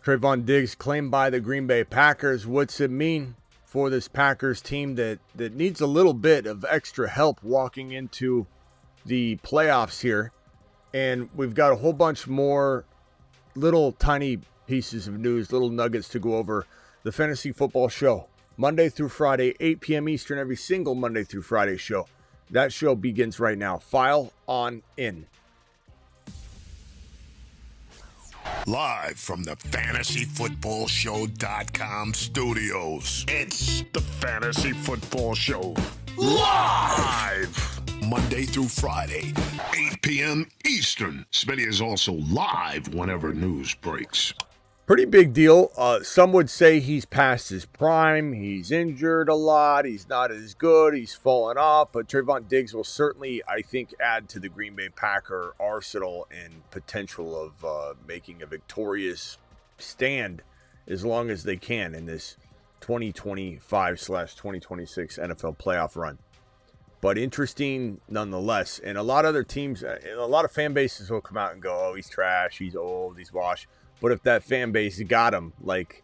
Trevon Diggs claimed by the Green Bay Packers. What's it mean for this Packers team that needs a little bit of extra help walking into the playoffs here? And we've got a whole bunch more little tiny pieces of news, little nuggets to go over. The Fantasy Football Show, Monday through Friday, 8 p.m. Eastern, every single Monday through Friday show. That show begins right now. File on in. Live from the FantasyFootballShow.com studios. It's the Fantasy Football Show. Live! Monday through Friday, 8 p.m. Eastern. Smitty is also live whenever news breaks. Pretty big deal. Some would say he's past his prime. He's injured a lot. He's not as good. He's fallen off. But Trevon Diggs will certainly, I think, add to the Green Bay Packer arsenal and potential of making a victorious stand as long as they can in this 2025/2026 NFL playoff run. But interesting nonetheless. And a lot of other teams, a lot of fan bases will come out and go, oh, he's trash. He's old. He's washed. But if that fan base got him, like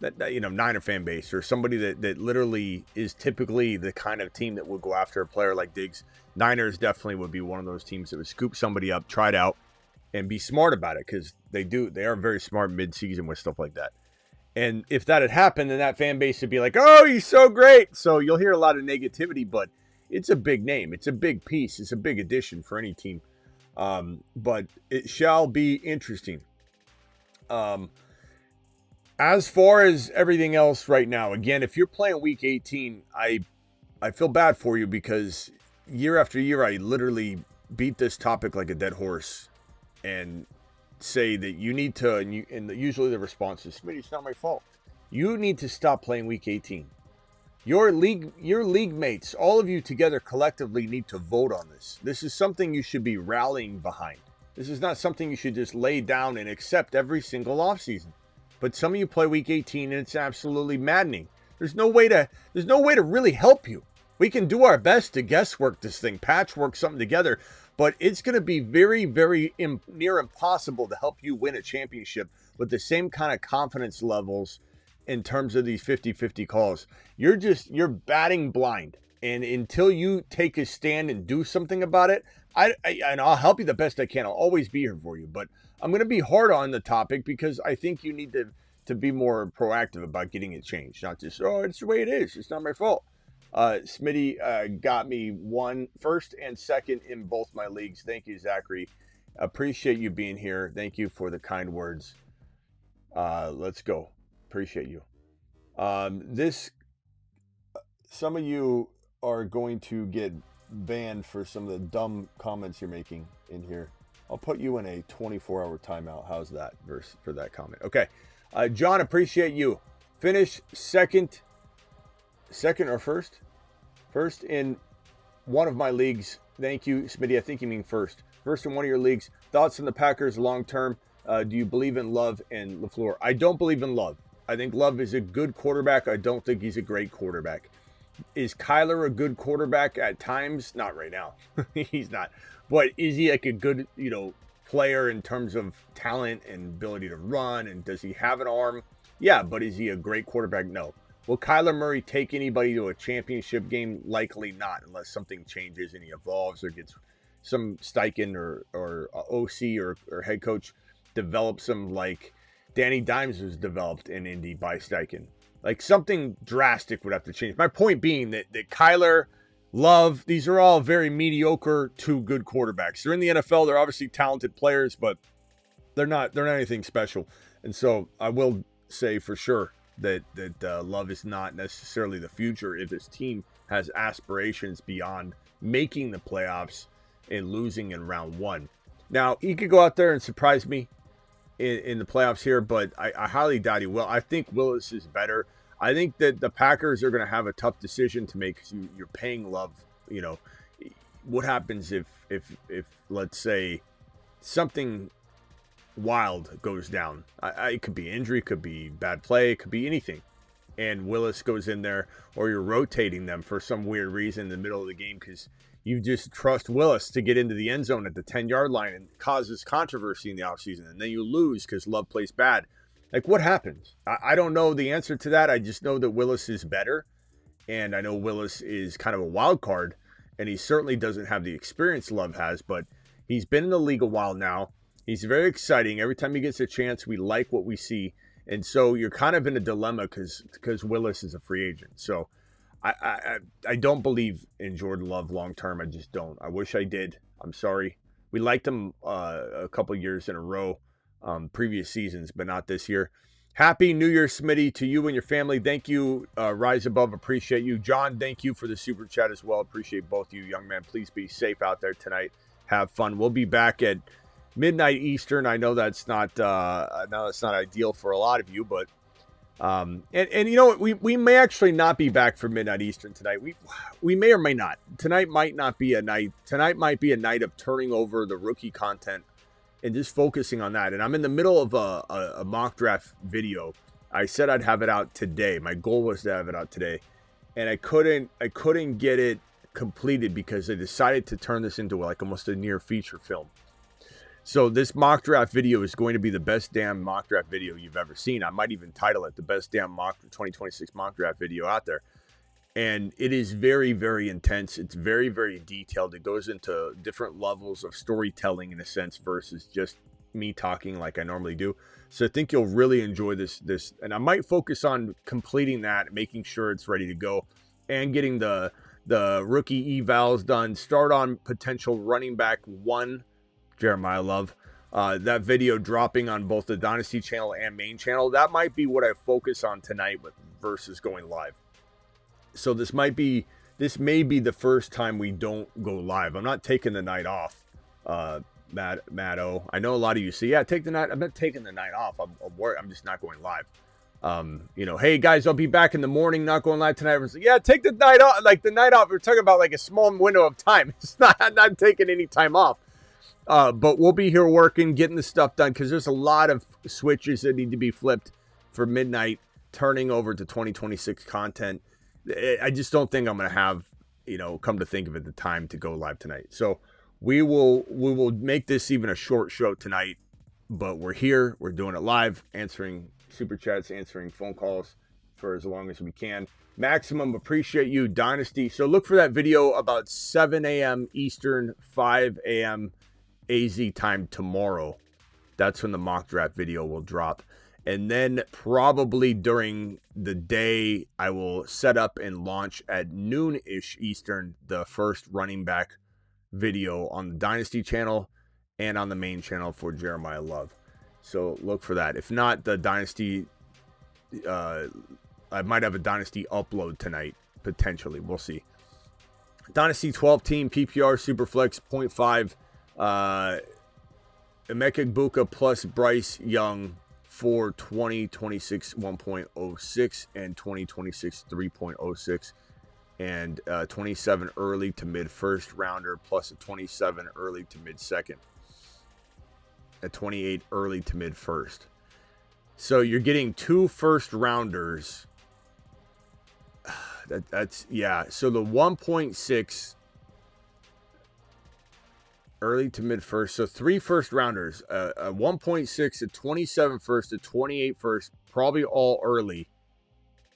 that, Niner fan base or somebody that literally is typically the kind of team that would go after a player like Diggs, Niners definitely would be one of those teams that would scoop somebody up, try it out, and be smart about it because they are very smart mid-season with stuff like that. And if that had happened, then that fan base would be like, oh, he's so great. So you'll hear a lot of negativity, but it's a big name. It's a big piece. It's a big addition for any team. But it shall be interesting. As far as everything else right now, again, if you're playing week 18, I feel bad for you because year after year, I literally beat this topic like a dead horse and say that you need to, and usually the response is, Smitty, it's not my fault. You need to stop playing week 18. Your league mates, all of you together collectively need to vote on this. This is something you should be rallying behind. This is not something you should just lay down and accept every single offseason. But some of you play week 18 and it's absolutely maddening. There's no way to really help you. We can do our best to guesswork this thing, patchwork something together, but it's going to be very, very near impossible to help you win a championship with the same kind of confidence levels in terms of these 50-50 calls. You're batting blind. And until you take a stand and do something about it, and I'll help you the best I can. I'll always be here for you. But I'm going to be hard on the topic because I think you need to be more proactive about getting it changed. Not just, oh, it's the way it is. It's not my fault. Smitty got me first and second in both my leagues. Thank you, Zachary. Appreciate you being here. Thank you for the kind words. Let's go. Appreciate you. Some of you are going to get banned for some of the dumb comments you're making in here. I'll put you in a 24-hour timeout. How's that for that comment? Okay. John, appreciate you. Finish second or first? First in one of my leagues. Thank you, Smitty. I think you mean first. First in one of your leagues. Thoughts on the Packers long term? Do you believe in Love and LaFleur? I don't believe in Love. I think Love is a good quarterback. I don't think he's a great quarterback. Is Kyler a good quarterback at times? Not right now. He's not. But is he like a good, player in terms of talent and ability to run? And does he have an arm? Yeah, but is he a great quarterback? No. Will Kyler Murray take anybody to a championship game? Likely not, unless something changes and he evolves or gets some Steichen or OC or head coach develops some like Danny Dimes was developed in Indy by Steichen. Like something drastic would have to change. My point being that Kyler, Love, these are all very mediocre to good quarterbacks. They're in the NFL. They're obviously talented players, but they're not anything special. And so I will say for sure that Love is not necessarily the future if this team has aspirations beyond making the playoffs and losing in round one. Now, he could go out there and surprise me in the playoffs here, but I highly doubt he will. I think Willis is better. I think that the Packers are going to have a tough decision to make because you're paying Love. What happens if let's say something wild goes down? It could be injury, it could be bad play, it could be anything. And Willis goes in there, or you're rotating them for some weird reason in the middle of the game because you just trust Willis to get into the end zone at the 10-yard line and causes controversy in the offseason. And then you lose because Love plays bad. Like, what happens? I don't know the answer to that. I just know that Willis is better. And I know Willis is kind of a wild card. And he certainly doesn't have the experience Love has. But he's been in the league a while now. He's very exciting. Every time he gets a chance, we like what we see. And so you're kind of in a dilemma because Willis is a free agent. So I don't believe in Jordan Love long term. I just don't. I wish I did. I'm sorry. We liked him a couple years in a row, previous seasons, but not this year. Happy New Year, Smitty, to you and your family. Thank you, Rise Above. Appreciate you. John, thank you for the super chat as well. Appreciate both you, young man. Please be safe out there tonight. Have fun. We'll be back at midnight Eastern. I know that's not ideal for a lot of you, but and you know what, we may actually not be back for midnight Eastern tonight. We may or may not. Tonight might not be a night. Tonight might be a night of turning over the rookie content and just focusing on that. And I'm in the middle of a mock draft video. I said I'd have it out today. My goal was to have it out today, and I couldn't get it completed because I decided to turn this into like almost a near feature film. So this mock draft video is going to be the best damn mock draft video you've ever seen. I might even title it the best damn 2026 mock draft video out there. And it is very, very intense. It's very, very detailed. It goes into different levels of storytelling in a sense versus just me talking like I normally do. So I think you'll really enjoy this. And I might focus on completing that, making sure it's ready to go, and getting the rookie evals done. Start on potential running back 1, Jeremiah Love. That video dropping on both the Dynasty channel and main channel. That might be what I focus on tonight versus going live. So this may be the first time we don't go live. I'm not taking the night off, Matt O. I know a lot of you say, yeah, take the night. I'm not taking the night off. I'm just not going live. Hey guys, I'll be back in the morning, not going live tonight. Everyone's like, yeah, take the night off. Like the night off, we're talking about like a small window of time. It's not taking any time off. But we'll be here working, getting the stuff done because there's a lot of switches that need to be flipped for midnight, turning over to 2026 content. I just don't think I'm going to have, come to think of it, the time to go live tonight. So we will make this even a short show tonight, but we're here. We're doing it live, answering super chats, answering phone calls for as long as we can. Maximum appreciate you, Dynasty. So look for that video about 7 a.m. Eastern, 5 a.m. AZ time tomorrow. That's when the mock draft video will drop. And then probably during the day, I will set up and launch at noon-ish Eastern the first running back video on the Dynasty channel and on the main channel for Jeremiah Love. So look for that. If not, the Dynasty, I might have a Dynasty upload tonight, potentially. We'll see. Dynasty 12 team, PPR, Superflex, 0.5. Emeka Egbuka plus Bryce Young for 2026 1.06 and 2026 3.06 and 27 early to mid first rounder plus a 27 early to mid second, a 28 early to mid first. So you're getting 2 first rounders. That's yeah. So the 1.6 early to mid first. So 3 first rounders, a 1.6, a 27 first, a 28 first, probably all early.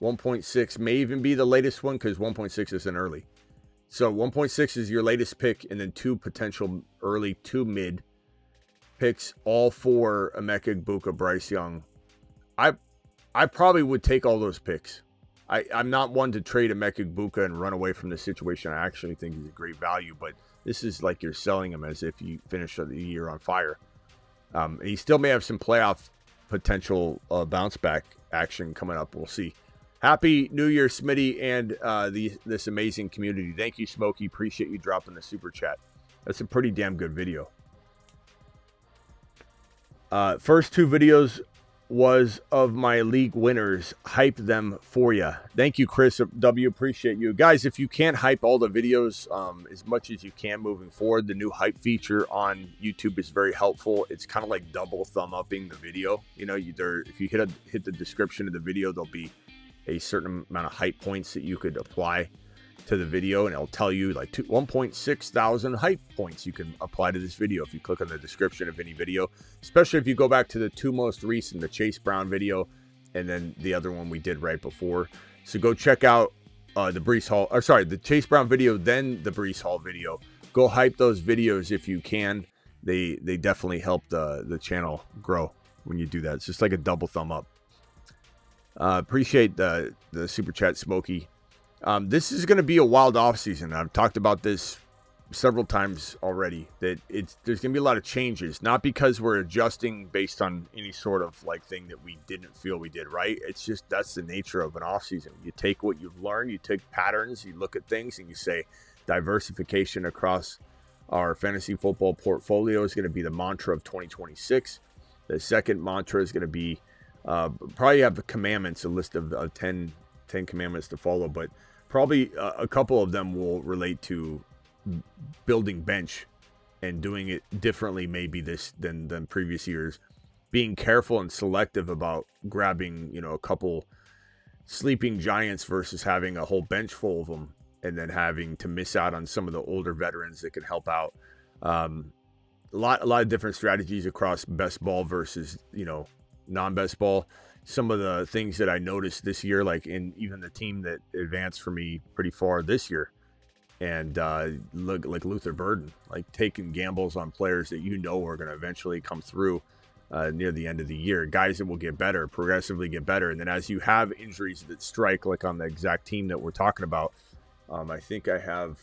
1.6 may even be the latest one because 1.6 isn't early. So 1.6 is your latest pick, and then 2 potential early to mid picks, all for Emeka Egbuka, Bryce Young. I probably would take all those picks. I'm not one to trade Emeka Egbuka and run away from the situation. I actually think he's a great value, but this is like you're selling him as if you finish the year on fire. He still may have some playoff potential bounce back action coming up. We'll see. Happy New Year, Smitty, and this amazing community. Thank you, Smokey. Appreciate you dropping the super chat. That's a pretty damn good video. First 2 videos was of my league winners. Hype them for you. Thank you, Chris W. Appreciate you guys. If you can't hype all the videos as much as you can moving forward, the new hype feature on YouTube is very helpful. It's kind of like double thumb upping the video. If you hit the description of the video, there'll be a certain amount of hype points that you could apply. to the video, and it'll tell you like 1.6 thousand hype points you can apply to this video if you click on the description of any video, especially if you go back to the two most recent, the Chase Brown video and then the other one we did right before. So go check out the Chase Brown video, then the Breece Hall video. Go hype those videos if you can. They definitely help the channel grow when you do that. It's just like a double thumb up. Appreciate the super chat, Smokey. This is going to be a wild offseason. I've talked about this several times already, that there's going to be a lot of changes, not because we're adjusting based on any sort of like thing that we didn't feel we did right. It's just that's the nature of an offseason. You take what you've learned, you take patterns, you look at things, and you say diversification across our fantasy football portfolio is going to be the mantra of 2026. The second mantra is going to be probably have the commandments, a list of 10 commandments to follow, but probably a couple of them will relate to building bench and doing it differently maybe than previous years. Being careful and selective about grabbing, a couple sleeping giants versus having a whole bench full of them and then having to miss out on some of the older veterans that can help out. A lot of different strategies across best ball versus, non-best ball. Some of the things that I noticed this year, like in even the team that advanced for me pretty far this year, and look like Luther Burden, like taking gambles on players that are going to eventually come through near the end of the year, guys that will get better, progressively get better. And then as you have injuries that strike, like on the exact team that we're talking about, I think I have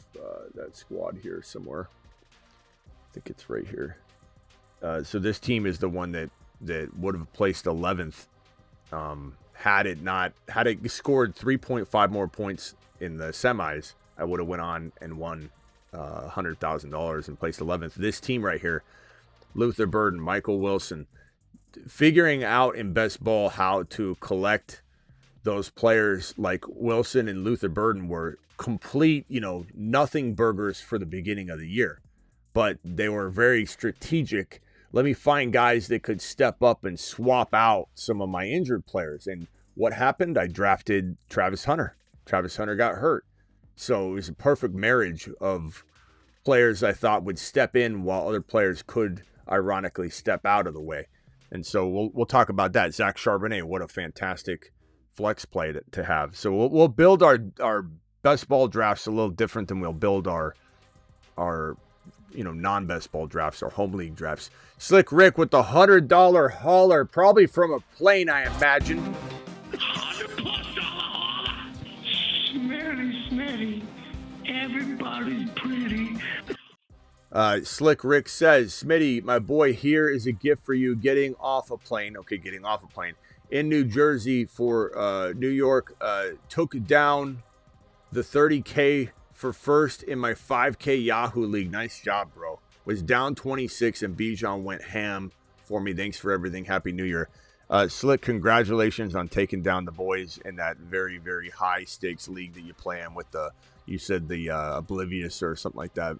that squad here somewhere. I think it's right here. So this team is the one that would have placed 11th had it scored 3.5 more points in the semis. I would have went on and won $100,000 and placed 11th. This team right here, Luther Burden, Michael Wilson, figuring out in best ball how to collect those players like Wilson and Luther Burden were complete, nothing burgers for the beginning of the year, but they were very strategic. Let me find guys that could step up and swap out some of my injured players. And what happened? I drafted Travis Hunter. Travis Hunter got hurt. So it was a perfect marriage of players I thought would step in while other players could ironically step out of the way. And so we'll talk about that. Zach Charbonnet, what a fantastic flex play to have. So we'll build our best ball drafts a little different than we'll build our non-best ball drafts or home league drafts. Slick Rick with the $100 hauler, probably from a plane, I imagine. Smitty, everybody's pretty. Slick Rick says, Smitty, my boy, here is a gift for you. Getting off a plane in New Jersey for New York. Took down the 30K for first in my 5K Yahoo League. Nice job, bro. Was down 26 and Bijan went ham for me. Thanks for everything. Happy New Year. Slick, congratulations on taking down the boys in that very, very high stakes league that you play in with the Oblivious or something like that,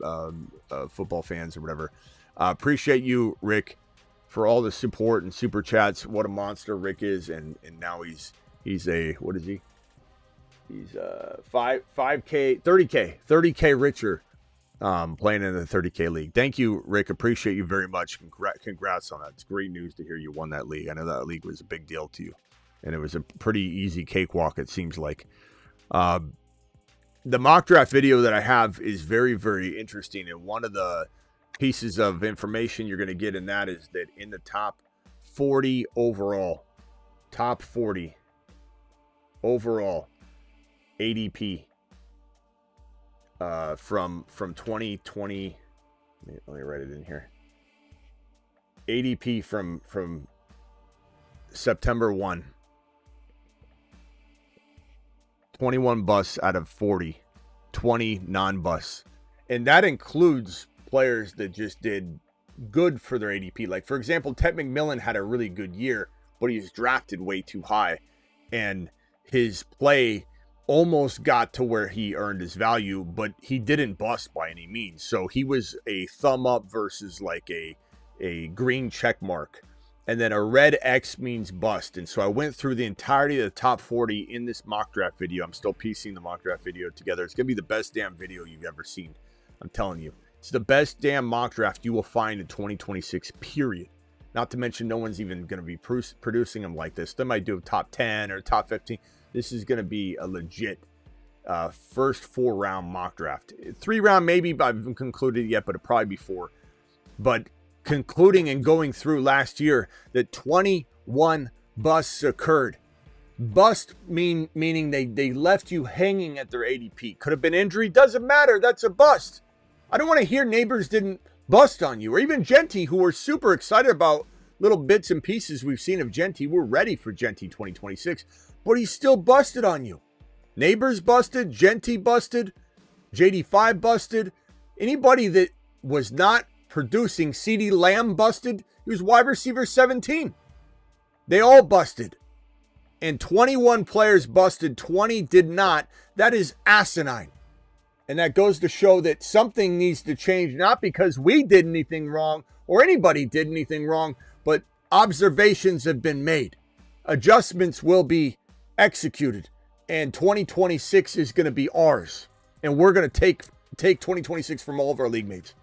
football fans or whatever. Appreciate you, Rick, for all the support and super chats. What a monster Rick is. And now he's a, what is he? He's 5K, 30K richer, playing in the 30K league. Thank you, Rick. Appreciate you very much. Congrats on that. It's great news to hear you won that league. I know that league was a big deal to you, and it was a pretty easy cakewalk, it seems like. The mock draft video that I have is very, very interesting, and one of the pieces of information you're going to get in that is that in the top 40 overall ADP from 2020. Let me write it in here. ADP from September 1. 21 busts out of 40, 20 non-busts. And that includes players that just did good for their ADP. Like, for example, Ted McMillan had a really good year, but he was drafted way too high. And his play almost got to where he earned his value, but he didn't bust by any means. So he was a thumb up versus like a green check mark And then a red X means bust. And so I went through the entirety of the top 40 in this mock draft video. I'm still piecing the mock draft video together. It's going to be the best damn video you've ever seen. I'm telling you. It's the best damn mock draft you will find in 2026, period. Not to mention no one's even going to be producing them like this. They might do a top 10 or top 15. This is going to be a legit first 4-round mock draft. 3-round maybe, but I haven't concluded yet, but it'll probably be 4. But concluding and going through last year that 21 busts occurred. Bust meaning they left you hanging at their ADP. Could have been injury. Doesn't matter. That's a bust. I don't want to hear neighbors didn't bust on you, or even Genty, who were super excited about little bits and pieces we've seen of Genty. We're ready for Genty 2026, but he still busted on you. Neighbors busted, Genty busted, JD5 busted. Anybody that was not producing, CeeDee Lamb busted. He was wide receiver 17. They all busted. And 21 players busted, 20 did not. That is asinine. And that goes to show that something needs to change, not because we did anything wrong or anybody did anything wrong, but observations have been made. Adjustments will be executed. And 2026 is going to be ours. And we're going to take 2026 from all of our league mates.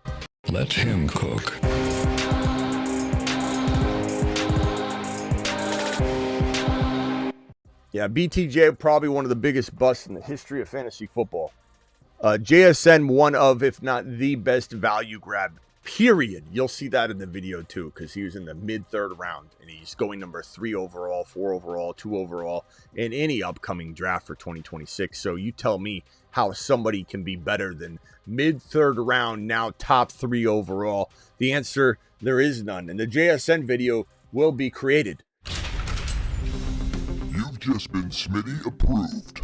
Let him cook. Yeah, BTJ, probably one of the biggest busts in the history of fantasy football. JSN, one of, if not the best value grab, period. You'll see that in the video too, because he was in the mid-3rd round, and he's going number 3 overall, 4 overall, 2 overall, in any upcoming draft for 2026. So you tell me how somebody can be better than mid-3rd round, now top 3 overall. The answer, there is none. And the JSN video will be created. You've just been Smitty approved.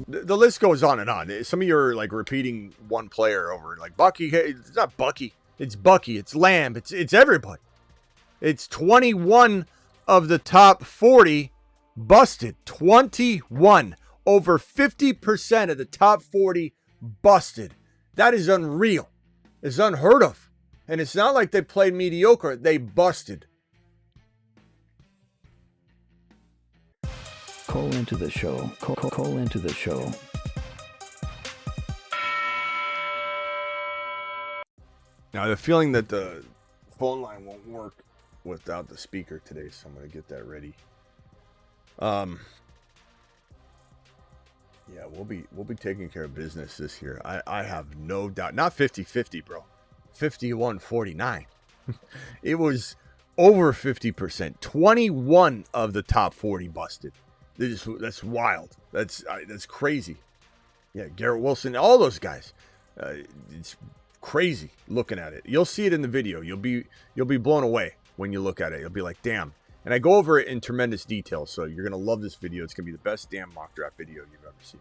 The list goes on and on. Some of you are like repeating one player over, like Bucky. It's not Bucky. It's Bucky. It's Lamb. It's everybody. It's 21 of the top 40 busted. 21. Over 50% of the top 40 busted. That is unreal. It's unheard of. And it's not like they played mediocre. They busted. Call into the show. Call into the show. Now, I have a feeling that the phone line won't work without the speaker today, so I'm going to get that ready. Yeah, we'll be taking care of business this year. I have no doubt. Not 50-50, bro. 51-49. It was over 50%. 21 of the top 40 busted. That's wild. That's crazy. Yeah, Garrett Wilson, all those guys. It's crazy looking at it. You'll see it in the video. You'll be blown away when you look at it. You'll be like, damn. And I go over it in tremendous detail, so you're gonna love this video. It's gonna be the best damn mock draft video you've ever seen.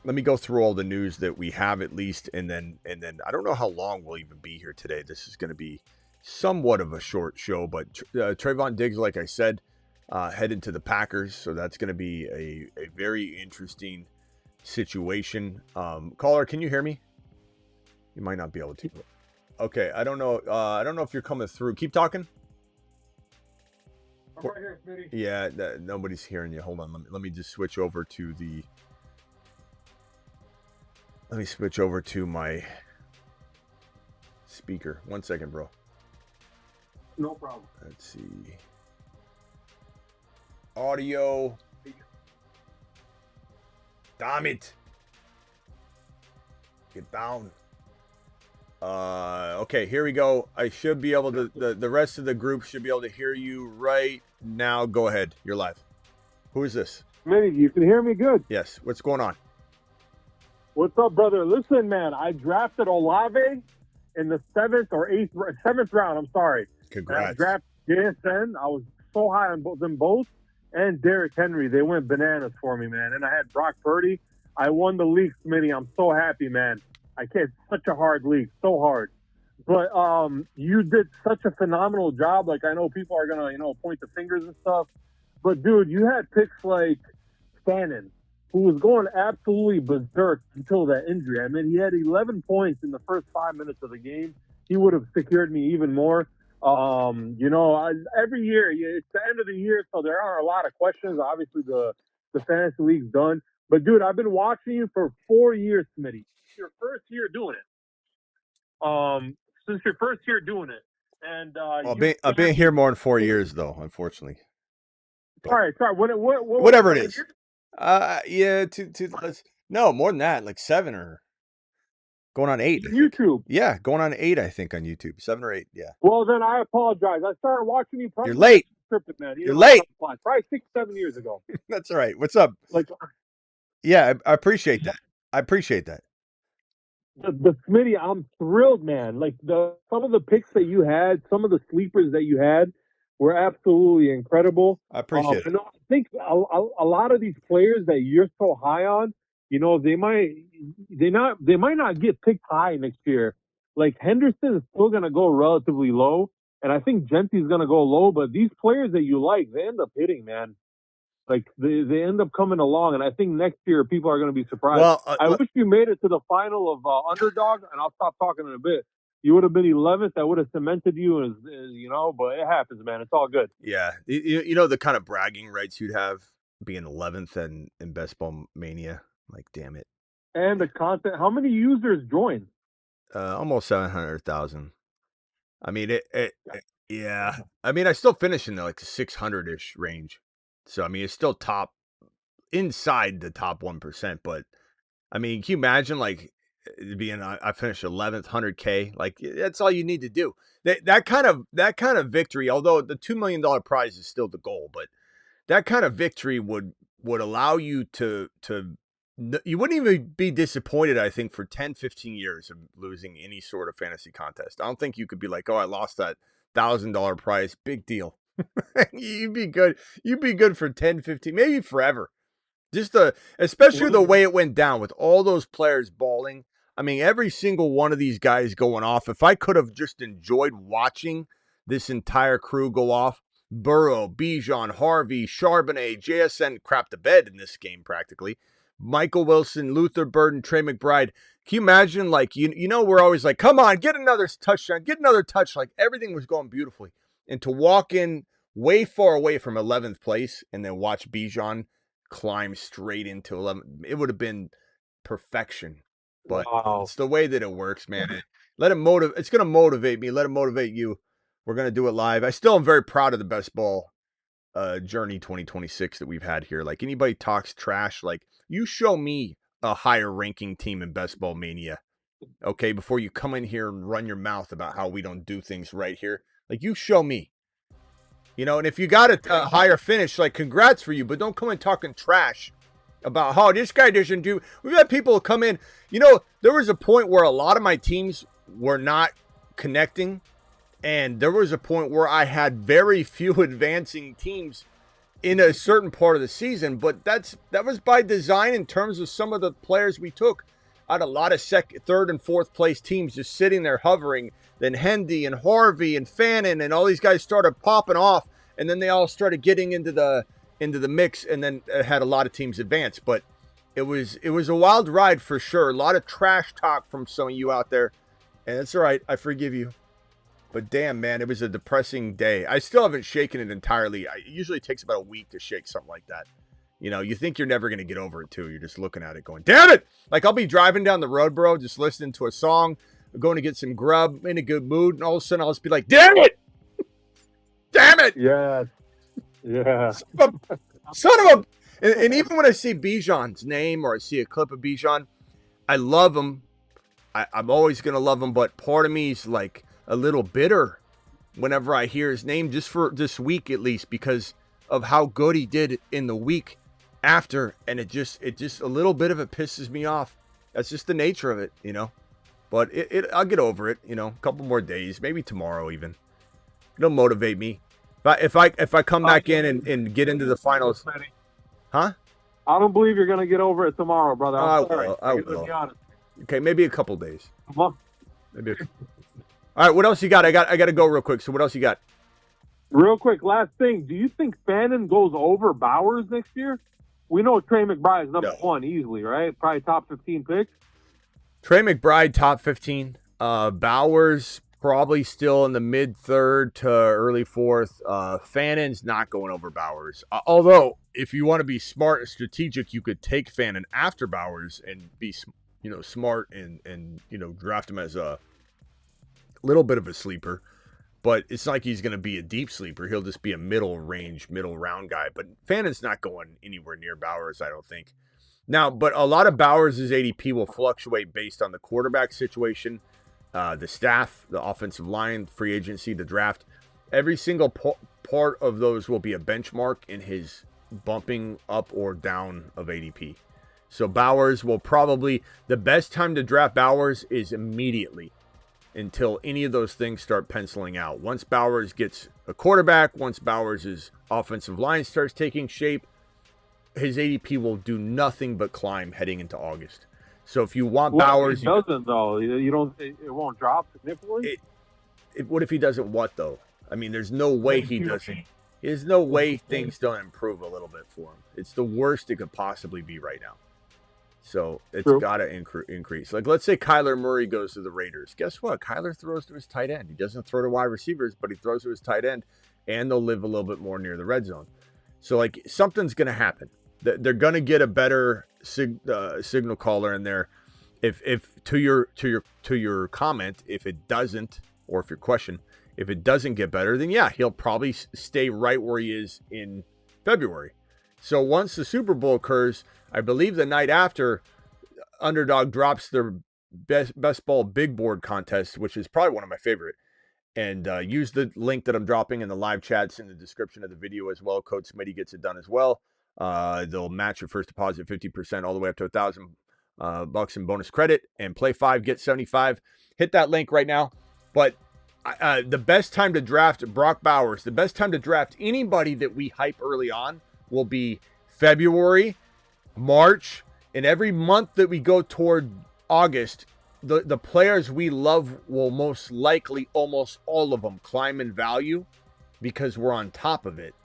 Let me go through all the news that we have at least, and then I don't know how long we'll even be here today. This is gonna be somewhat of a short show, but Trevon Diggs, like I said, headed to the Packers, so that's gonna be a very interesting situation. Caller, can you hear me? You might not be able to. Okay, I don't know. I don't know if you're coming through. Keep talking. I'm right here, Smitty. Yeah, nobody's hearing you. Hold on. Let me just switch over to the. Let me switch over to my speaker. 1 second, bro. No problem. Let's see. Audio. Damn it. Get down. Okay, here we go. I should be able to, the rest of the group should be able to hear you right now. Go ahead. You're live. Who is this? Smitty, you can hear me good. Yes. What's going on? What's up, brother? Listen, man, I drafted Olave in the 7th round. I'm sorry. Congrats. I drafted JSN. I was so high on them both. And Derrick Henry. They went bananas for me, man. And I had Brock Purdy. I won the league, Smitty. I'm so happy, man. I can't. Such a hard league. So hard. But you did such a phenomenal job. Like, I know people are going to, point the fingers and stuff. But, dude, you had picks like Stannon, who was going absolutely berserk until that injury. I mean, he had 11 points in the first 5 minutes of the game. He would have secured me even more. Every year, it's the end of the year, so there are a lot of questions. Obviously, the fantasy league's done. But, dude, I've been watching you for 4 years, Smitty. It's your first year doing it. Since your first year doing it. And I've been here more than 4 years, though, unfortunately. Sorry. What Whatever it is. Yeah, no, more than that, like 7 or going on 8. YouTube. Yeah, going on 8, I think, on YouTube. 7 or 8, yeah. Well, then I apologize. I started watching you probably. You're late. Scripted, man. You're late. Probably 6-7 years ago. That's all right. What's up? Yeah, I appreciate that. The Smitty, I'm thrilled, man. Like some of the picks that you had, some of the sleepers that you had were absolutely incredible. I appreciate it. I think a lot of these players that you're so high on, they might not get picked high next year. Like Henderson is still going to go relatively low, and I think Gentry's going to go low. But these players that you like, they end up hitting, man. Like they end up coming along, and I think next year people are going to be surprised. Well, I wish you made it to the final of Underdog, and I'll stop talking in a bit. You would have been 11th. That would have cemented you, as but it happens, man. It's all good. Yeah, the kind of bragging rights you'd have being 11th in Best Ball Mania. Like, damn it. And the content. How many users joined? Almost 700,000. I mean, yeah. I mean, I still finish in the 600-ish range. So, I mean, it's still inside the top 1%. But, I mean, can you imagine, I finished 11th, 100K? Like, that's all you need to do. That kind of victory, although the $2 million prize is still the goal, but that kind of victory would allow you to you wouldn't even be disappointed, I think, for 10, 15 years of losing any sort of fantasy contest. I don't think you could be like, oh, I lost that $1,000 prize. Big deal. You'd be good. You'd be good for 10, 15, maybe forever. Especially the way it went down with all those players balling. I mean, every single one of these guys going off. If I could have just enjoyed watching this entire crew go off, Burrow, Bijan, Harvey, Charbonnet, JSN crap the bed in this game practically. Michael Wilson, Luther Burden, Trey McBride. Can you imagine, we're always like, come on, get another touchdown, get another touch. Like, everything was going beautifully. And to walk in way far away from 11th place and then watch Bijan climb straight into 11th, it would have been perfection. But It's the way that it works, man. It's going to motivate me. Let it motivate you. We're going to do it live. I still am very proud of the Best Ball Journey 2026 that we've had here. Like, anybody talks trash, like, you show me a higher ranking team in Best Ball Mania, okay, before you come in here and run your mouth about how we don't do things right here. Like, you show me. And if you got a higher finish, like, congrats for you, but don't come in talking trash about how this guy doesn't do. We've had people come in. There was a point where a lot of my teams were not connecting, and there was a point where I had very few advancing teams in a certain part of the season, but that was by design in terms of some of the players we took. I had a lot of third and fourth place teams just sitting there hovering. Then Hendy and Harvey and Fannin and all these guys started popping off, and then they all started getting into the mix, and then had a lot of teams advance. But it was a wild ride for sure. A lot of trash talk from some of you out there, and it's all right. I forgive you. But damn, man, it was a depressing day. I still haven't shaken it entirely. It usually takes about a week to shake something like that. You think you're never going to get over it, too. You're just looking at it going, damn it! Like, I'll be driving down the road, bro, just listening to a song, going to get some grub, in a good mood, and all of a sudden I'll just be like, damn it! Damn it! Yeah. Son of a... And even when I see Bijan's name or I see a clip of Bijan, I love him. I'm always going to love him, but part of me is like a little bitter whenever I hear his name, just for this week at least, because of how good he did in the week after, and it just a little bit of it pisses me off. That's just the nature of it, But I'll get over it, a couple more days, maybe tomorrow even. It'll motivate me. If I come back in and get into the finals, huh? I don't believe you're gonna get over it tomorrow, brother. I will. Be honest. Okay, maybe a couple days. Maybe. All right, what else you got? I got to go real quick. So what else you got? Real quick, last thing. Do you think Fannin goes over Bowers next year? We know Trey McBride is number one easily, right? Probably top 15 picks. Trey McBride, top 15. Bowers, probably still in the mid-third to early fourth. Fannon's not going over Bowers. Although, if you want to be smart and strategic, you could take Fannon after Bowers and be, smart and draft him as a little bit of a sleeper. But it's not like he's going to be a deep sleeper. He'll just be a middle round guy. But Fannon's not going anywhere near Bowers, I don't think. Now, but a lot of Bowers' ADP will fluctuate based on the quarterback situation, the staff, the offensive line, free agency, the draft. Every single part of those will be a benchmark in his bumping up or down of ADP. So Bowers will probably, the best time to draft Bowers is immediately until any of those things start penciling out. Once Bowers gets a quarterback, once Bowers' offensive line starts taking shape, his ADP will do nothing but climb heading into August. So if you want Bowers... It doesn't, though. You don't. It won't drop significantly? What if he doesn't what, though? I mean, there's no way he doesn't. There's no way things don't improve a little bit for him. It's the worst it could possibly be right now. So it's got to increase. Like, let's say Kyler Murray goes to the Raiders. Guess what? Kyler throws to his tight end. He doesn't throw to wide receivers, but he throws to his tight end, and they'll live a little bit more near the red zone. So, like, something's going to happen. They're going to get a better signal caller in there. If to your comment, if it doesn't, or if your question, if it doesn't get better, then yeah, he'll probably stay right where he is in February. So once the Super Bowl occurs, I believe the night after, Underdog drops their best ball big board contest, which is probably one of my favorite. And use the link that I'm dropping in the live chats in the description of the video as well. Code Smitty gets it done as well. They'll match your first deposit 50% all the way up to $1,000 in bonus credit, and play 5, get 75. Hit that link right now. But the best time to draft Brock Bowers, the best time to draft anybody that we hype early on will be February, March, and every month that we go toward August. The players we love will most likely, almost all of them, climb in value because we're on top of it.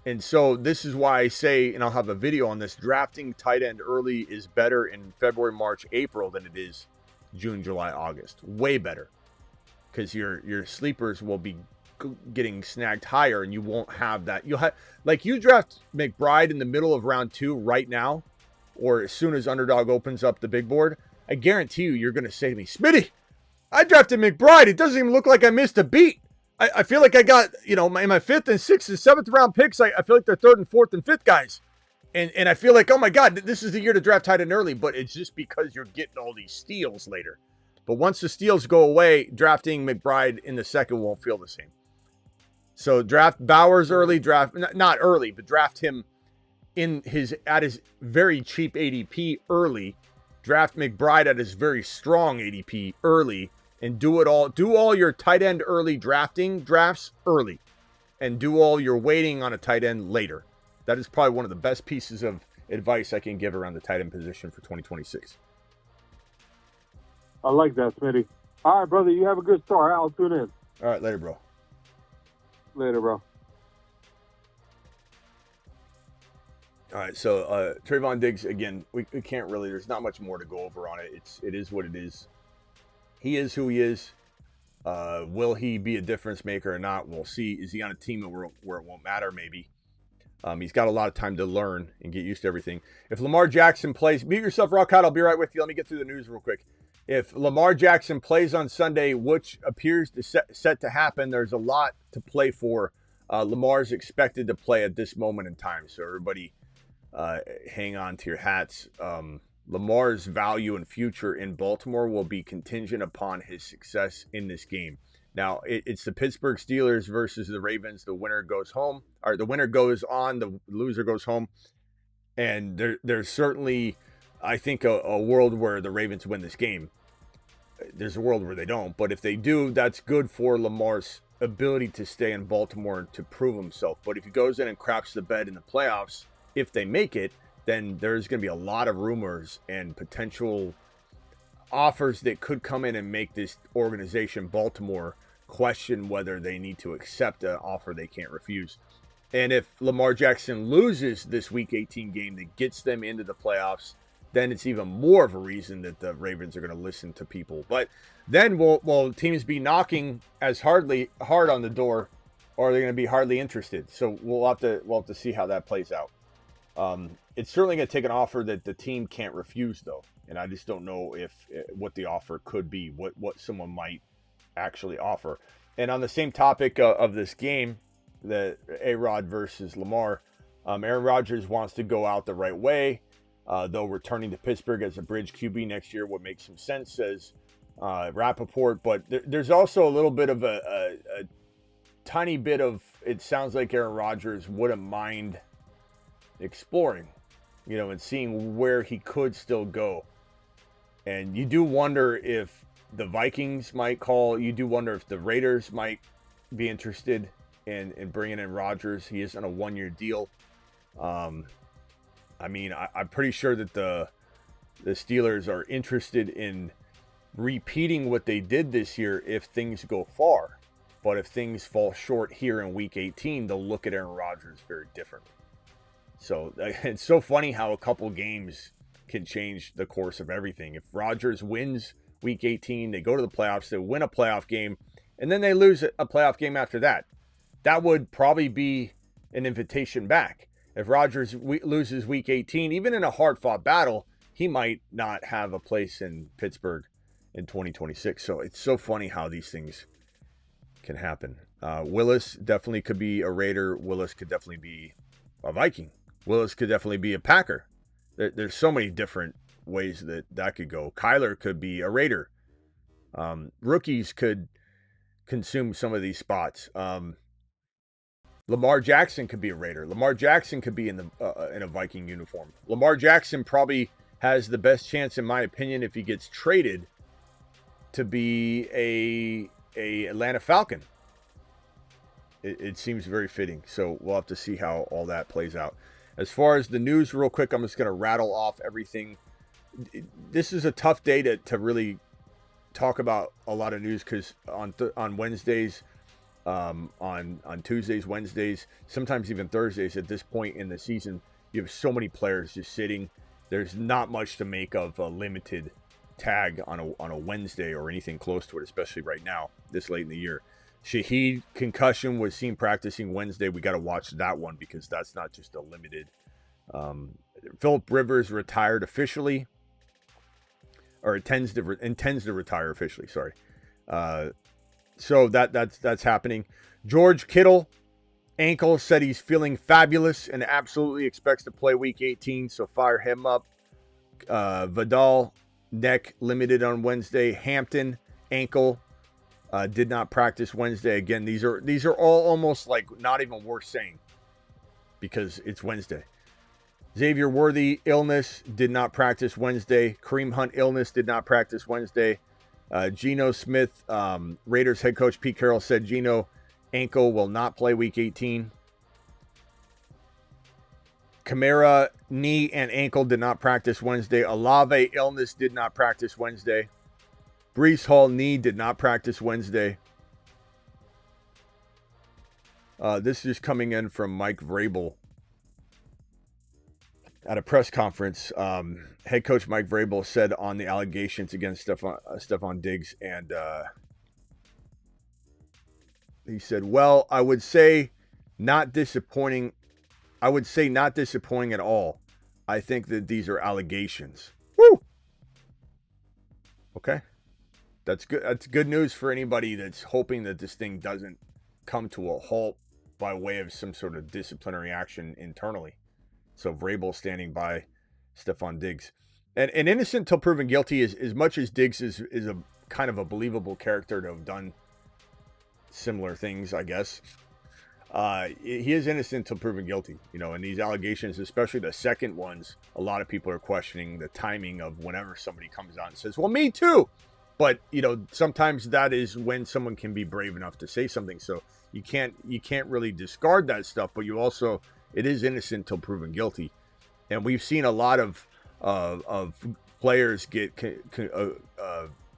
And so this is why I say, and I'll have a video on this, drafting tight end early is better in February, March, April than it is June, July, August. Way better. Because your sleepers will be getting snagged higher, and you won't have that. You'll have, like, you draft McBride in the middle of round 2 right now, or as soon as Underdog opens up the big board, I guarantee you're going to say to me, Smitty, I drafted McBride. It doesn't even look like I missed a beat. I feel like I got, in my 5th and 6th and 7th round picks, I feel like they're 3rd and 4th and 5th guys. And I feel like, oh my God, this is the year to draft tight end early, but it's just because you're getting all these steals later. But once the steals go away, drafting McBride in the 2nd won't feel the same. So draft Bowers early, not early, but draft him at his very cheap ADP early. Draft McBride at his very strong ADP early, and do all your tight end early drafts early, and do all your waiting on a tight end later. That is probably one of the best pieces of advice I can give around the tight end position for 2026. I like that, Smitty. All right, brother, you have a good start. I'll tune in. All right, later, bro. Later, bro. All right, so Trevon Diggs, again, we can't really, there's not much more to go over on it. It is what it is. He is who he is. Will he be a difference maker or not? We'll see. Is he on a team where it won't matter? Maybe. He's got a lot of time to learn and get used to everything. If Lamar Jackson plays, mute yourself, Rock Hot. I'll be right with you. Let me get through the news real quick. If Lamar Jackson plays on Sunday, which appears to set to happen, there's a lot to play for. Lamar's expected to play at this moment in time. So everybody hang on to your hats. Lamar's value and future in Baltimore will be contingent upon his success in this game. Now, it's the Pittsburgh Steelers versus the Ravens. The winner goes home, or the winner goes on, the loser goes home. And there's certainly, I think, a world where the Ravens win this game. There's a world where they don't. But if they do, that's good for Lamar's ability to stay in Baltimore and to prove himself. But if he goes in and craps the bed in the playoffs, if they make it, then there's going to be a lot of rumors and potential offers that could come in and make this organization, Baltimore, question whether they need to accept an offer they can't refuse. And if Lamar Jackson loses this Week 18 game that gets them into the playoffs, then it's even more of a reason that the Ravens are going to listen to people. But then will teams be knocking as hard on the door, or are they going to be hardly interested? So we'll have to see how that plays out. It's certainly going to take an offer that the team can't refuse, though, and I just don't know what the offer could be, what someone might actually offer. And on the same topic of this game, the A-Rod versus Lamar, Aaron Rodgers wants to go out the right way. Though returning to Pittsburgh as a bridge QB next year would make some sense, says Rappaport. But there's also a little bit of a tiny bit of, it sounds like Aaron Rodgers wouldn't mind exploring, and seeing where he could still go. And you do wonder if the Vikings might call. You do wonder if the Raiders might be interested in bringing in Rodgers. He is on a 1-year deal. I'm pretty sure that the Steelers are interested in repeating what they did this year if things go far. But if things fall short here in Week 18, they'll look at Aaron Rodgers very differently. So it's so funny how a couple games can change the course of everything. If Rodgers wins Week 18, they go to the playoffs, they win a playoff game, and then they lose a playoff game after that. That would probably be an invitation back. If Rodgers loses Week 18, even in a hard-fought battle, he might not have a place in Pittsburgh in 2026. So it's so funny how these things can happen. Willis definitely could be a Raider. Willis could definitely be a Viking. Willis could definitely be a Packer. There's so many different ways that could go. Kyler could be a Raider. Rookies could consume some of these spots. Lamar Jackson could be a Raider. Lamar Jackson could be in a Viking uniform. Lamar Jackson probably has the best chance, in my opinion, if he gets traded, to be a Atlanta Falcon. It seems very fitting. So we'll have to see how all that plays out. As far as the news, real quick, I'm just going to rattle off everything. This is a tough day to really talk about a lot of news, because on Wednesdays, on Tuesdays, Wednesdays, sometimes even Thursdays at this point in the season, you have so many players just sitting. There's not much to make of a limited tag on a Wednesday or anything close to it, especially right now, this late in the year. Shaheed concussion was seen practicing Wednesday. We got to watch that one, because that's not just a limited. Phillip Rivers retired officially, or intends to retire officially. Sorry. So that's happening. George Kittle, ankle, said he's feeling fabulous and absolutely expects to play Week 18. So fire him up. Vidal, neck limited on Wednesday. Hampton, ankle, did not practice Wednesday. Again, these are all almost like not even worth saying, because it's Wednesday. Xavier Worthy, illness, did not practice Wednesday. Kareem Hunt, illness, did not practice Wednesday. Geno Smith, Raiders head coach Pete Carroll said Geno, ankle, will not play Week 18. Kamara, knee and ankle, did not practice Wednesday. Olave, illness, did not practice Wednesday. Breece Hall, knee, did not practice Wednesday. This is coming in from Mike Vrabel at a press conference. Head coach Mike Vrabel said on the allegations against Stephon Diggs, and he said, well, I would say not disappointing. I would say not disappointing at all. I think that these are allegations. Woo! Okay. That's good. That's good news for anybody that's hoping that this thing doesn't come to a halt by way of some sort of disciplinary action internally. So Vrabel standing by Stephon Diggs. And innocent till proven guilty, is as much as Diggs is a kind of a believable character to have done similar things, I guess. He is innocent till proven guilty, and these allegations, especially the second ones, a lot of people are questioning the timing of whenever somebody comes out and says, well, me too. But, sometimes that is when someone can be brave enough to say something. So you can't really discard that stuff, but it is innocent till proven guilty. And we've seen a lot of players get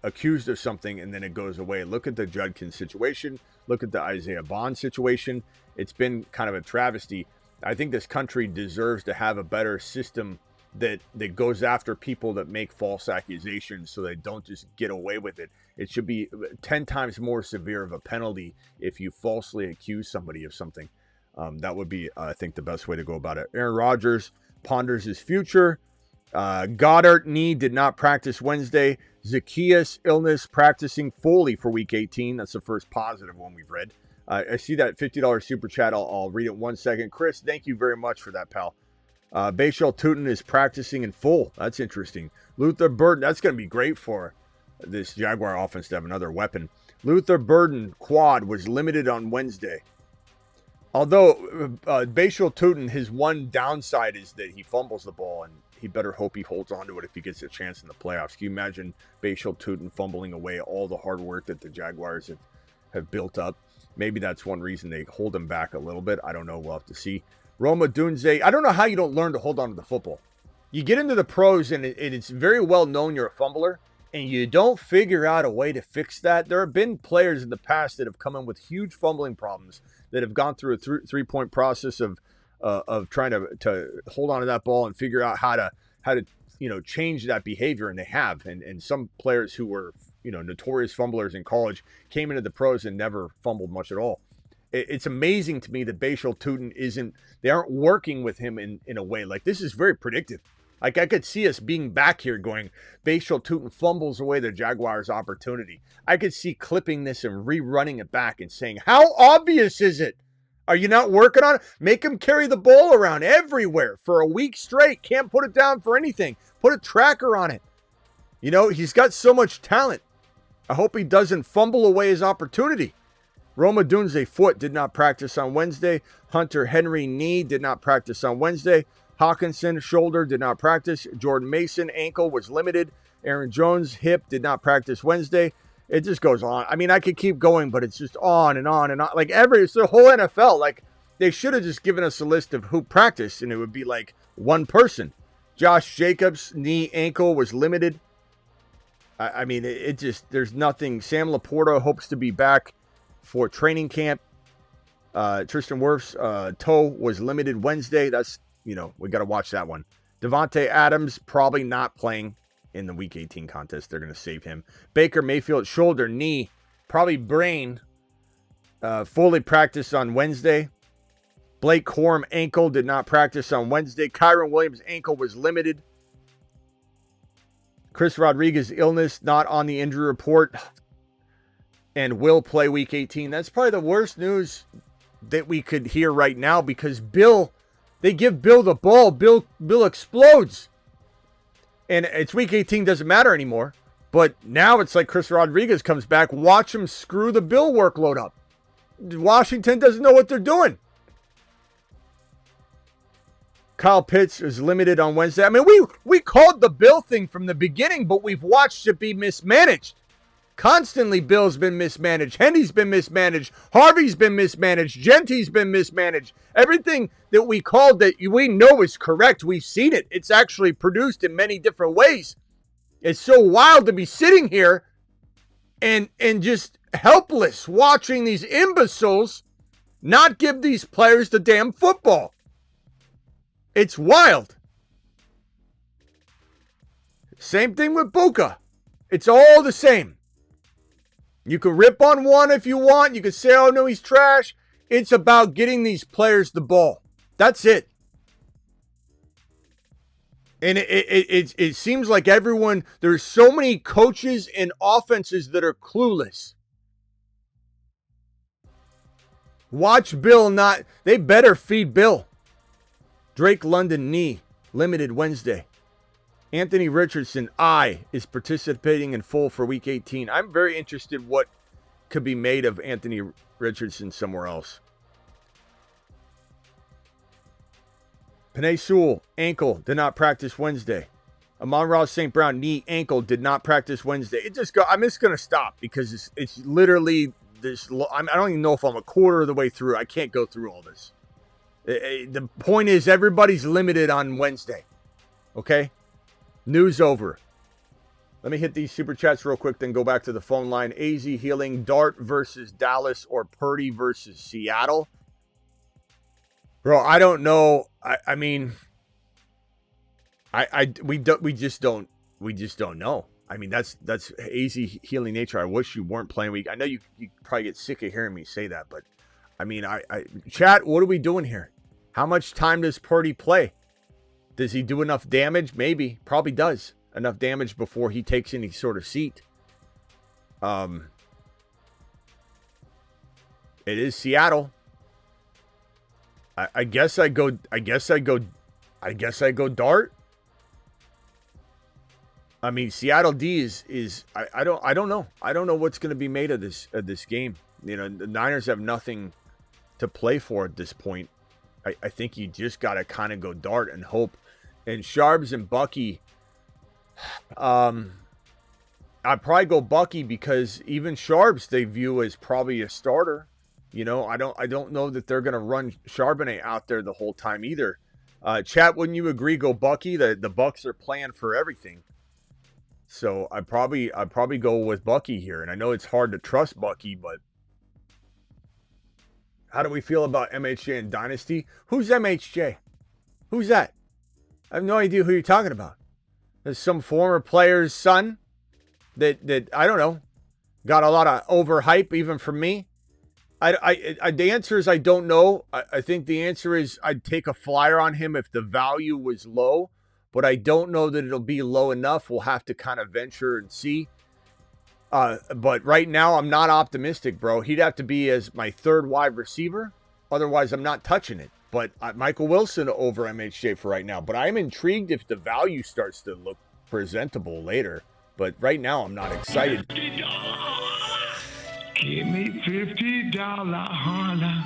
accused of something and then it goes away. Look at the Judkins situation. Look at the Isaiah Bond situation. It's been kind of a travesty. I think this country deserves to have a better system that goes after people that make false accusations so they don't just get away with it. It should be 10 times more severe of a penalty if you falsely accuse somebody of something. That would be, I think, the best way to go about it. Aaron Rodgers ponders his future. Goddard knee did not practice Wednesday. Zacchaeus illness practicing fully for Week 18. That's the first positive one we've read. I see that $50 super chat. I'll read it 1 second. Chris, thank you very much for that, pal. Bashal Tutin is practicing in full. That's interesting. Luther Burden, that's going to be great for this Jaguar offense to have another weapon. Luther Burden quad was limited on Wednesday. Although Bashal Tutin, his one downside is that he fumbles the ball, and he better hope he holds on to it if he gets a chance in the playoffs. Can you imagine Bashal Tutin fumbling away all the hard work that the Jaguars have built up? Maybe that's one reason they hold him back a little bit. I don't know. We'll have to see. Roma Dunze, I don't know how you don't learn to hold on to the football. You get into the pros, and it's very well known you're a fumbler, and you don't figure out a way to fix that. There have been players in the past that have come in with huge fumbling problems that have gone through a three-point process of trying to hold on to that ball and figure out how to change that behavior, and they have. And some players who were notorious fumblers in college came into the pros and never fumbled much at all. It's amazing to me that Bashal Tutin they aren't working with him in a way. Like, this is very predictive. Like, I could see us being back here going, Bashal Tutin fumbles away the Jaguars' opportunity. I could see clipping this and rerunning it back and saying, how obvious is it? Are you not working on it? Make him carry the ball around everywhere for a week straight. Can't put it down for anything. Put a tracker on it. He's got so much talent. I hope he doesn't fumble away his opportunity. Roma Dunze foot did not practice on Wednesday. Hunter Henry knee did not practice on Wednesday. Hawkinson shoulder did not practice. Jordan Mason ankle was limited. Aaron Jones hip did not practice Wednesday. It just goes on. I mean, I could keep going, but it's just on and on and on. Like, it's the whole NFL. Like, they should have just given us a list of who practiced, and it would be like one person. Josh Jacobs knee ankle was limited. I mean, there's nothing. Sam Laporta hopes to be back for training camp. Tristan Wirfs toe was limited Wednesday. That's, we got to watch that one. Devontae Adams probably not playing in the Week 18 contest. They're going to save him. Baker Mayfield shoulder, knee, probably brain, fully practiced on Wednesday. Blake Corum ankle did not practice on Wednesday. Kyron Williams ankle was limited. Chris Rodriguez illness not on the injury report and will play Week 18. That's probably the worst news that we could hear right now, because they give Bill the ball. Bill explodes. And it's Week 18, doesn't matter anymore. But now it's like Chris Rodriguez comes back. Watch him screw the Bill workload up. Washington doesn't know what they're doing. Kyle Pitts is limited on Wednesday. I mean, we called the Bill thing from the beginning, but we've watched it be mismanaged. Constantly, Bill's been mismanaged. Hendy's been mismanaged. Harvey's been mismanaged. Genty's been mismanaged. Everything that we called that we know is correct. We've seen it. It's actually produced in many different ways. It's so wild to be sitting here and just helpless watching these imbeciles not give these players the damn football. It's wild. Same thing with Buka. It's all the same. You can rip on one if you want. You can say, oh, no, he's trash. It's about getting these players the ball. That's it. And it seems like there's so many coaches and offenses that are clueless. Watch Bill they better feed Bill. Drake London knee, limited Wednesday. Anthony Richardson, is participating in full for Week 18. I'm very interested what could be made of Anthony Richardson somewhere else. Penei Sewell, ankle, did not practice Wednesday. Amon-Ra St. Brown, knee, ankle, did not practice Wednesday. I'm just going to stop because it's literally this. I don't even know if I'm a quarter of the way through. I can't go through all this. The point is, everybody's limited on Wednesday. Okay? News over. Let me hit these super chats real quick, then go back to the phone line. AZ Healing, Dart versus Dallas or Purdy versus Seattle. Bro, I don't know. I mean, We just don't know. I mean, that's easy healing nature. I wish you weren't playing week. I know you probably get sick of hearing me say that, but I mean, chat, what are we doing here? How much time does Purdy play? Does he do enough damage? Maybe. Probably does enough damage before he takes any sort of seat. It is Seattle. I guess I go Dart. I mean, Seattle D is I don't know. I don't know what's going to be made of this game. You know, the Niners have nothing to play for at this point. I think you just got to kind of go Dart and hope. And Sharps and Bucky, I'd probably go Bucky because even Sharps they view as probably a starter. You know, I don't know that they're going to run Charbonnet out there the whole time either. Chat, wouldn't you agree? Go Bucky. The Bucs are playing for everything. So I'd probably go with Bucky here. And I know it's hard to trust Bucky, but how do we feel about MHJ and Dynasty? Who's MHJ? Who's that? I have no idea who you're talking about. There's some former player's son that I don't know, got a lot of overhype even from me. The answer is I don't know. I think the answer is I'd take a flyer on him if the value was low, but I don't know that it'll be low enough. We'll have to kind of venture and see. But right now I'm not optimistic, bro. He'd have to be as my third wide receiver. Otherwise, I'm not touching it. But Michael Wilson over MHJ for right now. But I'm intrigued if the value starts to look presentable later. But right now, I'm not excited. $50. Give me $50, holla.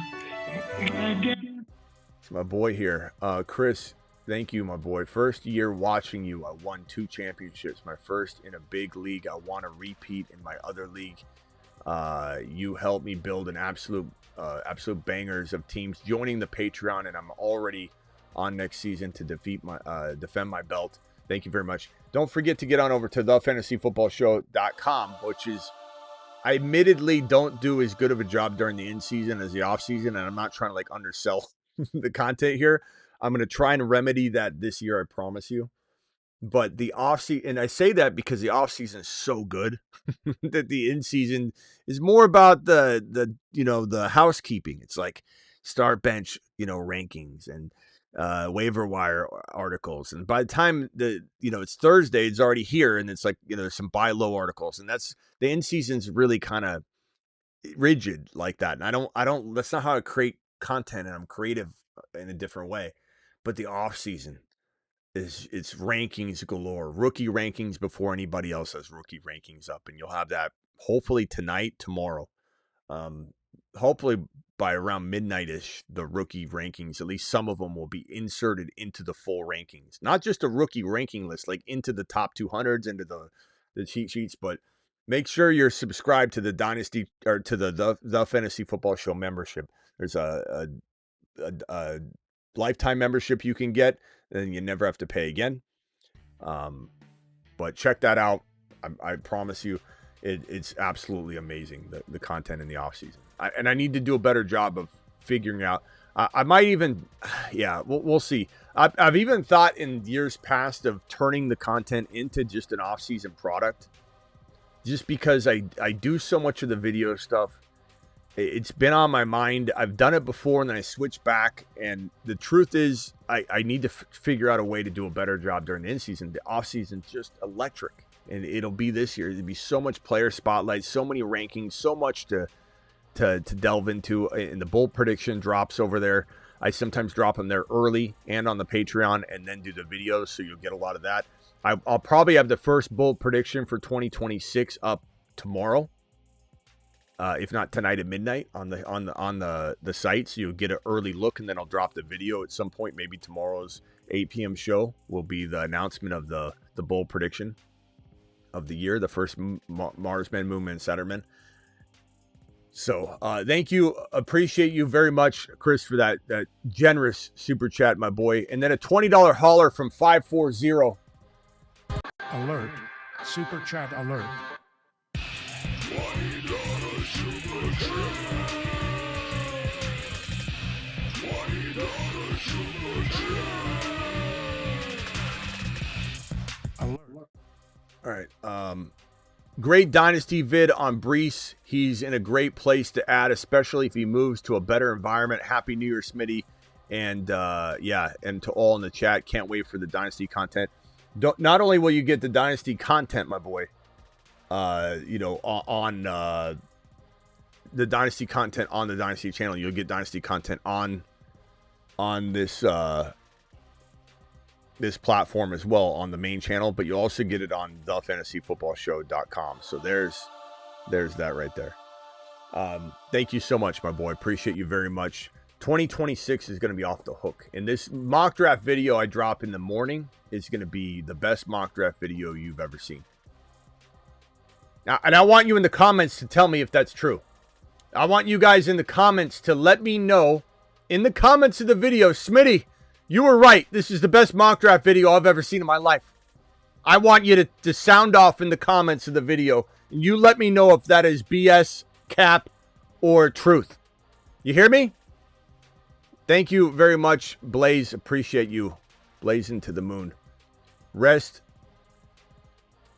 It's my boy here. Chris, thank you, my boy. First year watching you, I won 2 championships. My first in a big league. I want to repeat in my other league. You helped me build an absolute bangers of teams joining the Patreon, and I'm already on next season to defend my belt. Thank you very much. Don't forget to get on over to thefantasyfootballshow.com, which is, I admittedly don't do as good of a job during the in-season as the off-season, and I'm not trying to like undersell the content here. I'm going to try and remedy that this year, I promise you. But the off-season, and I say that because the off-season is so good that the in-season is more about the housekeeping. It's like start bench, rankings and waiver wire articles. And by the time it's Thursday, it's already here, and it's like, there's some buy low articles, and that's the in-season's really kind of rigid like that. And I don't that's not how I create content, and I'm creative in a different way. But the off-season, it's rankings galore, rookie rankings before anybody else has rookie rankings up, and you'll have that hopefully tonight, tomorrow, hopefully by around midnight-ish. The rookie rankings, at least some of them, will be inserted into the full rankings, not just a rookie ranking list, like into the top 200s, into the cheat sheets. But make sure you're subscribed to the Dynasty or to the Fantasy Football Show membership. There's a lifetime membership you can get, and you never have to pay again. But check that out. I promise you, it's absolutely amazing, the content in the off season. And I need to do a better job of figuring out. I might even, we'll see. I've even thought in years past of turning the content into just an off season product, just because I do so much of the video stuff. It's been on my mind. I've done it before, and then I switched back. And the truth is, I need to figure out a way to do a better job during the in-season. The off-season's just electric, and it'll be this year. There'll be so much player spotlight, so many rankings, so much to delve into. And the bold prediction drops over there. I sometimes drop them there early and on the Patreon, and then do the videos, so you'll get a lot of that. I'll probably have the first bold prediction for 2026 up tomorrow. If not tonight at midnight on the site, so you'll get an early look, and then I'll drop the video at some point. Maybe tomorrow's 8 p.m. show will be the announcement of the bold prediction of the year, the first Marsman, Moonman, Satterman. So thank you, appreciate you very much, Chris, for that generous super chat, my boy, and then a $20 hauler from 540. Alert! Super chat alert! All right. Great Dynasty vid on Brees. He's in a great place to add, especially if he moves to a better environment. Happy New Year, Smitty. And, and to all in the chat, can't wait for the Dynasty content. Not only will you get the Dynasty content, my boy, on the Dynasty content on the Dynasty channel, you'll get Dynasty content on this this platform as well on the main channel, but you'll also get it on thefantasyfootballshow.com. So there's that right there. Thank you so much, my boy. Appreciate you very much. 2026 is going to be off the hook. And this mock draft video I drop in the morning is going to be the best mock draft video you've ever seen. Now, and I want you in the comments to tell me if that's true. I want you guys in the comments to let me know in the comments of the video, Smitty, you were right. This is the best mock draft video I've ever seen in my life. I want you to sound off in the comments of the video. And you let me know if that is BS, cap, or truth. You hear me? Thank you very much, Blaze. Appreciate you. Blazing to the moon. Rest.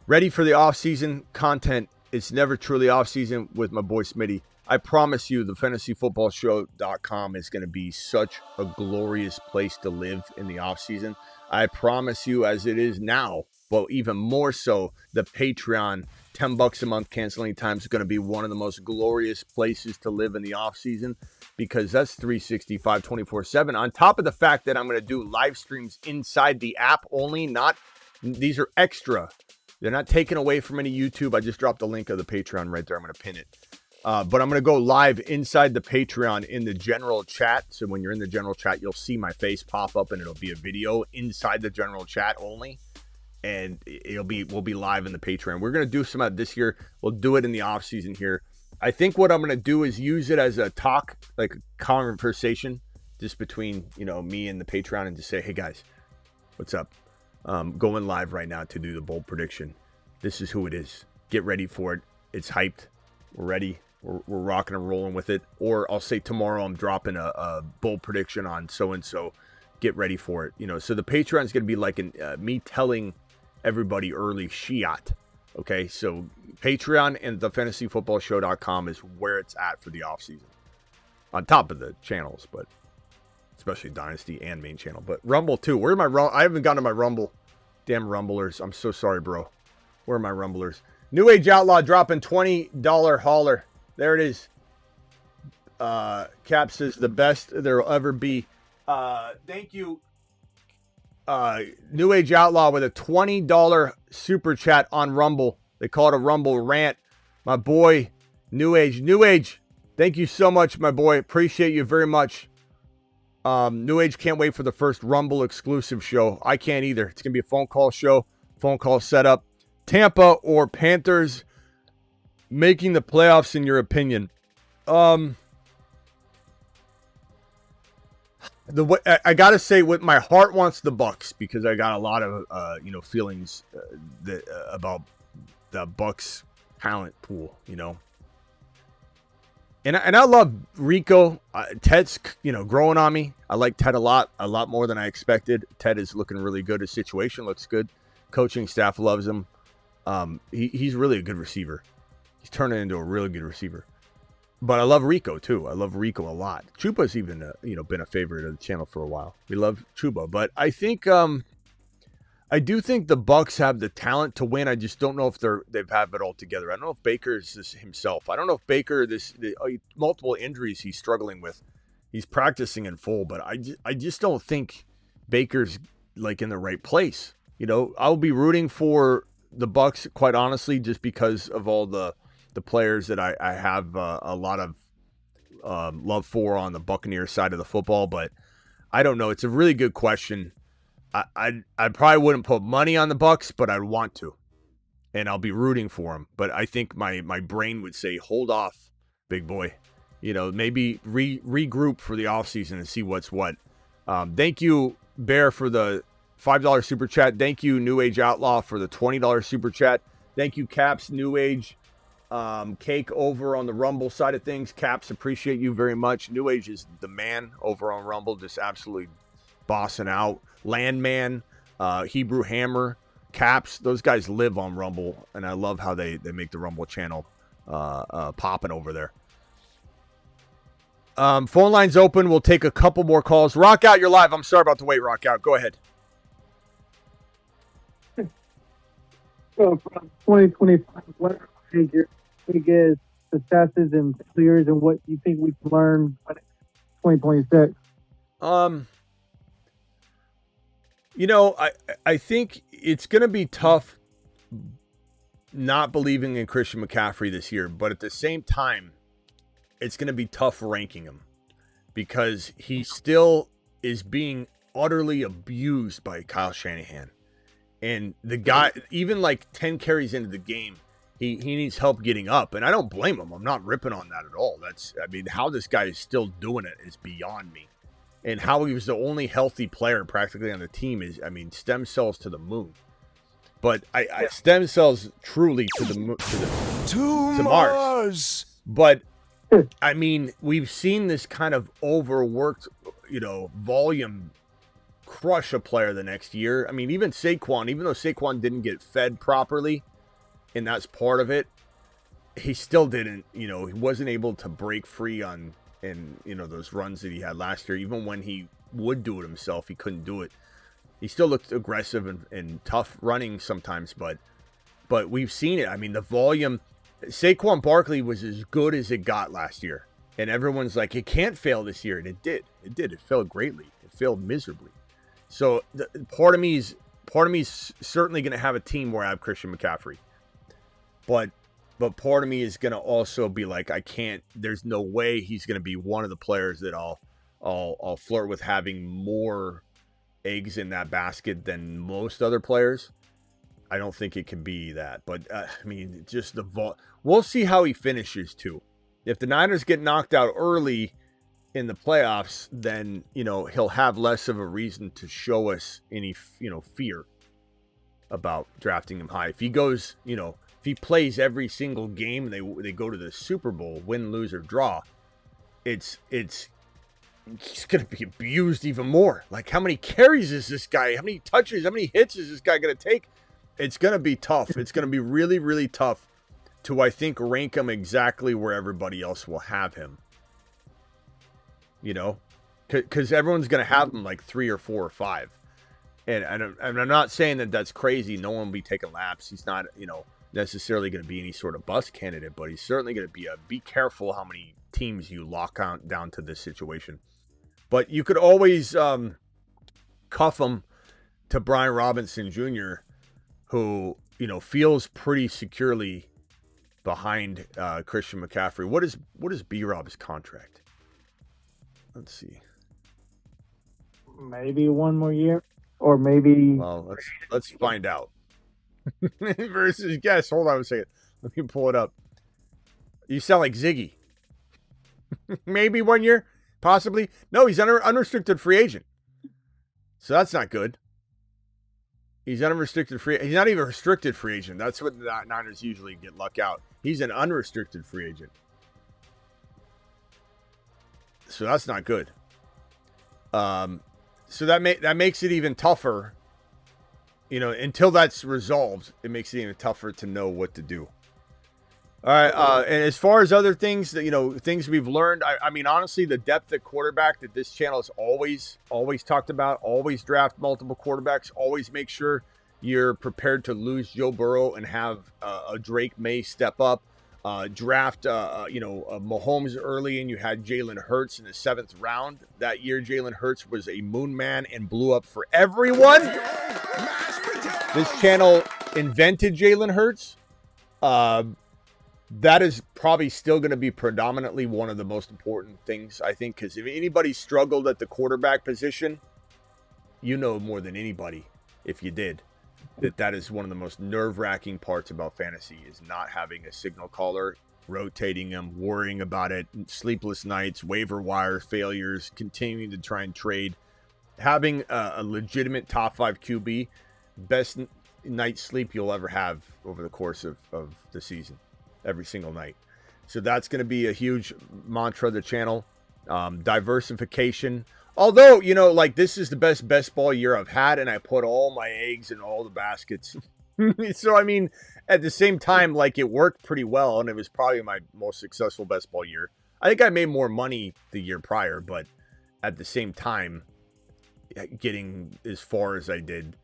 Ready for the off-season content. It's never truly off-season with my boy Smitty. I promise you, the fantasyfootballshow.com is going to be such a glorious place to live in the offseason. I promise you, as it is now, but even more so, the Patreon, $10 a month canceling time is going to be one of the most glorious places to live in the offseason because that's 365, 24/7. On top of the fact that I'm going to do live streams inside the app only, these are extra. They're not taken away from any YouTube. I just dropped the link of the Patreon right there. I'm going to pin it. But I'm going to go live inside the Patreon in the general chat. So when you're in the general chat, you'll see my face pop up and it'll be a video inside the general chat only. And we'll be live in the Patreon. We're going to do some of this year. We'll do it in the off season here. I think what I'm going to do is use it as a talk, like a conversation just between, me and the Patreon and just say, hey guys, what's up? Going live right now to do the bold prediction. This is who it is. Get ready for it. It's hyped. We're ready. We're rocking and rolling with it. Or I'll say tomorrow I'm dropping a bold prediction on so-and-so. Get ready for it. So the Patreon is going to be like me telling everybody early shiat. Okay, so Patreon and thefantasyfootballshow.com is where it's at for the offseason. On top of the channels, but especially Dynasty and main channel. But Rumble too. Where are my I haven't gone to my Rumble. Damn Rumblers. I'm so sorry, bro. Where are my Rumblers? New Age Outlaw dropping $20 hauler. There it is. Cap says the best there will ever be. Thank you. New Age Outlaw with a $20 super chat on Rumble. They call it a Rumble rant. My boy, New Age. Thank you so much, my boy. Appreciate you very much. New Age can't wait for the first Rumble exclusive show. I can't either. It's going to be a phone call show. Phone call setup. Tampa or Panthers making the playoffs in your opinion? I gotta say, with my heart wants the Bucks because I got a lot of feelings about the Bucks talent pool, and I love Rico. Ted's growing on me. I like Ted a lot more than I expected. Ted is looking really good. His situation looks good. Coaching staff loves him. He's really a good receiver. He's turning into a really good receiver. But I love Rico too. I love Rico a lot. Chuba's even been a favorite of the channel for a while. We love Chuba, but I think I do think the Bucks have the talent to win. I just don't know if they've had it all together. I don't know if Baker's this himself. I don't know if Baker the multiple injuries he's struggling with. He's practicing in full, but I just don't think Baker's like in the right place. I'll be rooting for the Bucks, quite honestly, just because of all the players that I have a lot of love for on the Buccaneers side of the football. But I don't know. It's a really good question. I probably wouldn't put money on the Bucks, but I'd want to, and I'll be rooting for them. But I think my brain would say, hold off, big boy. Maybe regroup for the offseason and see what's what. Thank you, Bear, for the $5 super chat. Thank you, New Age Outlaw, for the $20 super chat. Thank you, Caps, New Age Cake over on the Rumble side of things. Caps, appreciate you very much. New Age is the man over on Rumble, just absolutely bossing out. Landman, Hebrew Hammer, Caps, those guys live on Rumble, and I love how they make the Rumble channel popping over there. Phone lines open. We'll take a couple more calls. Rock Out, you're live. I'm sorry about the wait, Rock Out. Go ahead. So from 2025, what are your biggest successes and failures, and what you think we can learn in 2026? I think it's going to be tough not believing in Christian McCaffrey this year, but at the same time, it's going to be tough ranking him because he still is being utterly abused by Kyle Shanahan. And the guy, even like 10 carries into the game, he needs help getting up. And I don't blame him. I'm not ripping on that at all. How this guy is still doing it is beyond me. And how he was the only healthy player practically on the team is, stem cells to the moon. But I stem cells truly to Mars. But we've seen this kind of overworked, volume crush a player the next year. Even Saquon, even though Saquon didn't get fed properly, and that's part of it, he still didn't, he wasn't able to break free on, those runs that he had last year. Even when he would do it himself, he couldn't do it. He still looked aggressive and tough running sometimes, but we've seen it. The volume, Saquon Barkley was as good as it got last year. And everyone's like, it can't fail this year. And it did. It failed greatly. It failed miserably. So part of me is certainly going to have a team where I have Christian McCaffrey. But part of me is going to also be like, there's no way he's going to be one of the players that I'll flirt with having more eggs in that basket than most other players. I don't think it can be that. But, just we'll see how he finishes, too. If the Niners get knocked out early in the playoffs, then, he'll have less of a reason to show us any, fear about drafting him high. If he goes, if he plays every single game, they go to the Super Bowl, win, lose, or draw, he's going to be abused even more. Like, how many carries is this guy? How many touches? How many hits is this guy going to take? It's going to be tough. It's going to be really, really tough to, I think, rank him exactly where everybody else will have him. Because everyone's going to have him like 3 or 4 or 5. And I'm not saying that that's crazy. No one will be taking laps. He's not, necessarily going to be any sort of bust candidate, but he's certainly going to be careful how many teams you lock down to this situation. But you could always cuff him to Brian Robinson Jr., who, feels pretty securely behind Christian McCaffrey. What is B-Rob's contract? Let's see. Maybe one more year, or maybe. Well, let's find out. Versus guess. Hold on a second. Let me pull it up. You sound like Ziggy. Maybe 1 year, possibly. No, he's unrestricted free agent. So that's not good. He's unrestricted free. He's not even a restricted free agent. That's what the Niners usually get luck out. He's an unrestricted free agent. So that's not good. So that makes it even tougher. Until that's resolved, it makes it even tougher to know what to do. All right. And as far as other things that, things we've learned, honestly, the depth at quarterback that this channel has always talked about, always draft multiple quarterbacks, always make sure you're prepared to lose Joe Burrow and have a Drake May step up. Draft, Mahomes early, and you had Jalen Hurts in the 7th round. That year, Jalen Hurts was a moon man and blew up for everyone. This channel invented Jalen Hurts. That is probably still going to be predominantly one of the most important things, I think, because if anybody struggled at the quarterback position, more than anybody, if you did, that is one of the most nerve-wracking parts about fantasy is not having a signal caller, rotating them, worrying about it, sleepless nights, waiver wire failures, continuing to try and trade. Having a legitimate top 5 QB, best night's sleep you'll ever have over the course of the season, every single night. So that's going to be a huge mantra of the channel. Diversification. Although, you know, like this is the best ball year I've had, and I put all my eggs in all the baskets. So, I mean, at the same time, like it worked pretty well, and it was probably my most successful best ball year. I think I made more money the year prior, but at the same time, getting as far as I did,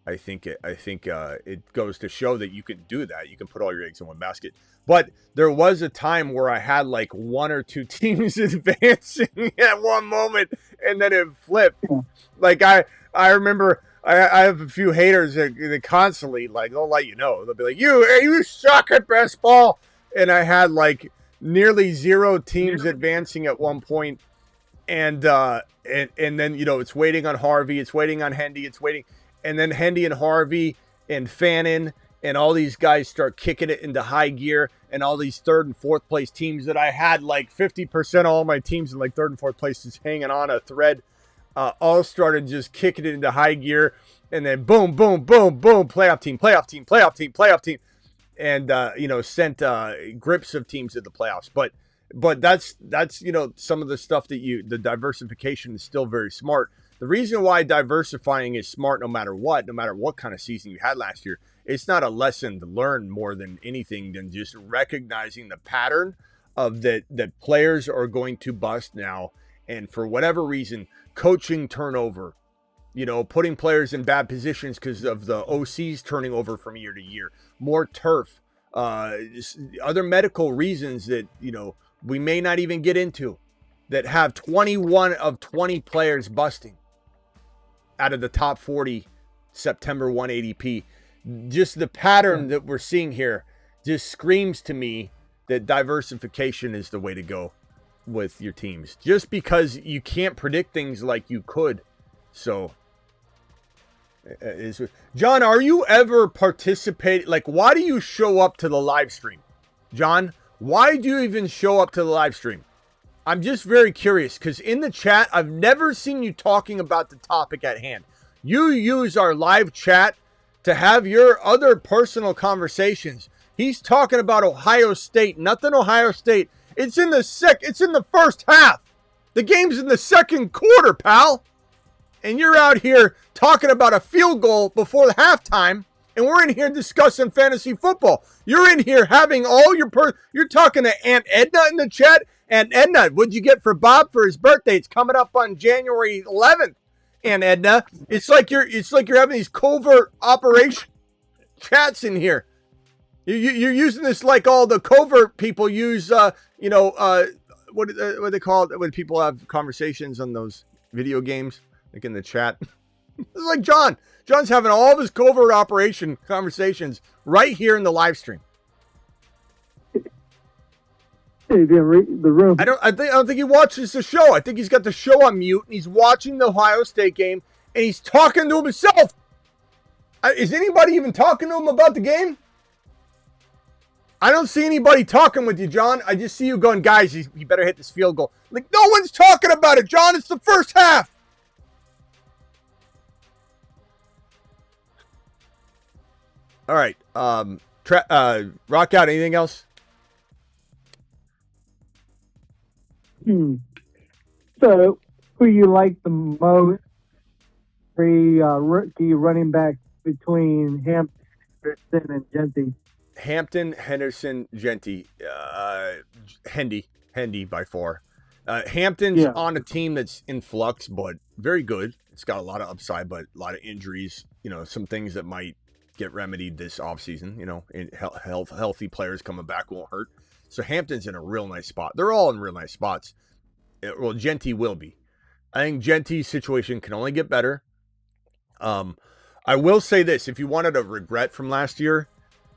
I think it goes to show that you can do that. You can put all your eggs in one basket. But there was a time where I had like one or two teams advancing at one moment, and then it flipped. Like I remember I have a few haters that constantly, like, they'll let you know. They'll be like, you suck at best ball. And I had like nearly 0 teams advancing at one point. And then, you know, it's waiting on Harvey, it's waiting on Hendy, it's waiting. And then Hendy and Harvey and Fannin and all these guys start kicking it into high gear, and all these 3rd and 4th place teams that I had like 50% of all my teams in like 3rd and 4th place just hanging on a thread, all started just kicking it into high gear. And then boom, boom, boom, boom, playoff team. And, you know, sent grips of teams to the playoffs. But that's, you know, some of the stuff that the diversification is still very smart. The reason why diversifying is smart, no matter what kind of season you had last year, it's not a lesson to learn more than anything than just recognizing the pattern of that players are going to bust now. And for whatever reason, coaching turnover, you know, putting players in bad positions because of the OCs turning over from year to year, more turf, other medical reasons that, you know, we may not even get into, that have 21 of 20 players busting out of the top 40 September 1 ADP. Just the pattern that we're seeing here just screams to me that diversification is the way to go with your teams, just because you can't predict things like you could. So, John, are you ever participate? Like, why do you show up to the live stream? John, why do you even show up to the live stream? I'm just very curious, because in the chat, I've never seen you talking about the topic at hand. You use our live chat to have your other personal conversations. He's talking about Ohio State. Nothing Ohio State. It's in the first half. The game's in the second quarter, pal. And you're out here talking about a field goal before the halftime, and we're in here discussing fantasy football. You're in here having all your you're talking to Aunt Edna in the chat. And Edna, what'd you get for Bob for his birthday? It's coming up on January 11th. And Edna, it's like you're having these covert operation chats in here. You're using this like all the covert people use. You know, what they call it when people have conversations on those video games, like in the chat. It's like John. John's having all of his covert operation conversations right here in the live stream. The room. I don't think he watches the show. I think he's got the show on mute, and he's watching the Ohio State game, and he's talking to himself. Is anybody even talking to him about the game? I don't see anybody talking with you, John. I just see you going, guys, he better hit this field goal. Like, no one's talking about it, John. It's the first half. All right. Rock out. Anything else? So, who you like the most? Rookie running back between Hampton, Henderson, and Genty. Hampton, Henderson, Genty, Hendy by far. Hampton's on a team that's in flux, but very good. It's got a lot of upside, but a lot of injuries. You know, some things that might get remedied this offseason. You know, healthy players coming back won't hurt. So Hampton's in a real nice spot. They're all in real nice spots. Well, Genty will be. I think Genty's situation can only get better. I will say this. If you wanted a regret from last year,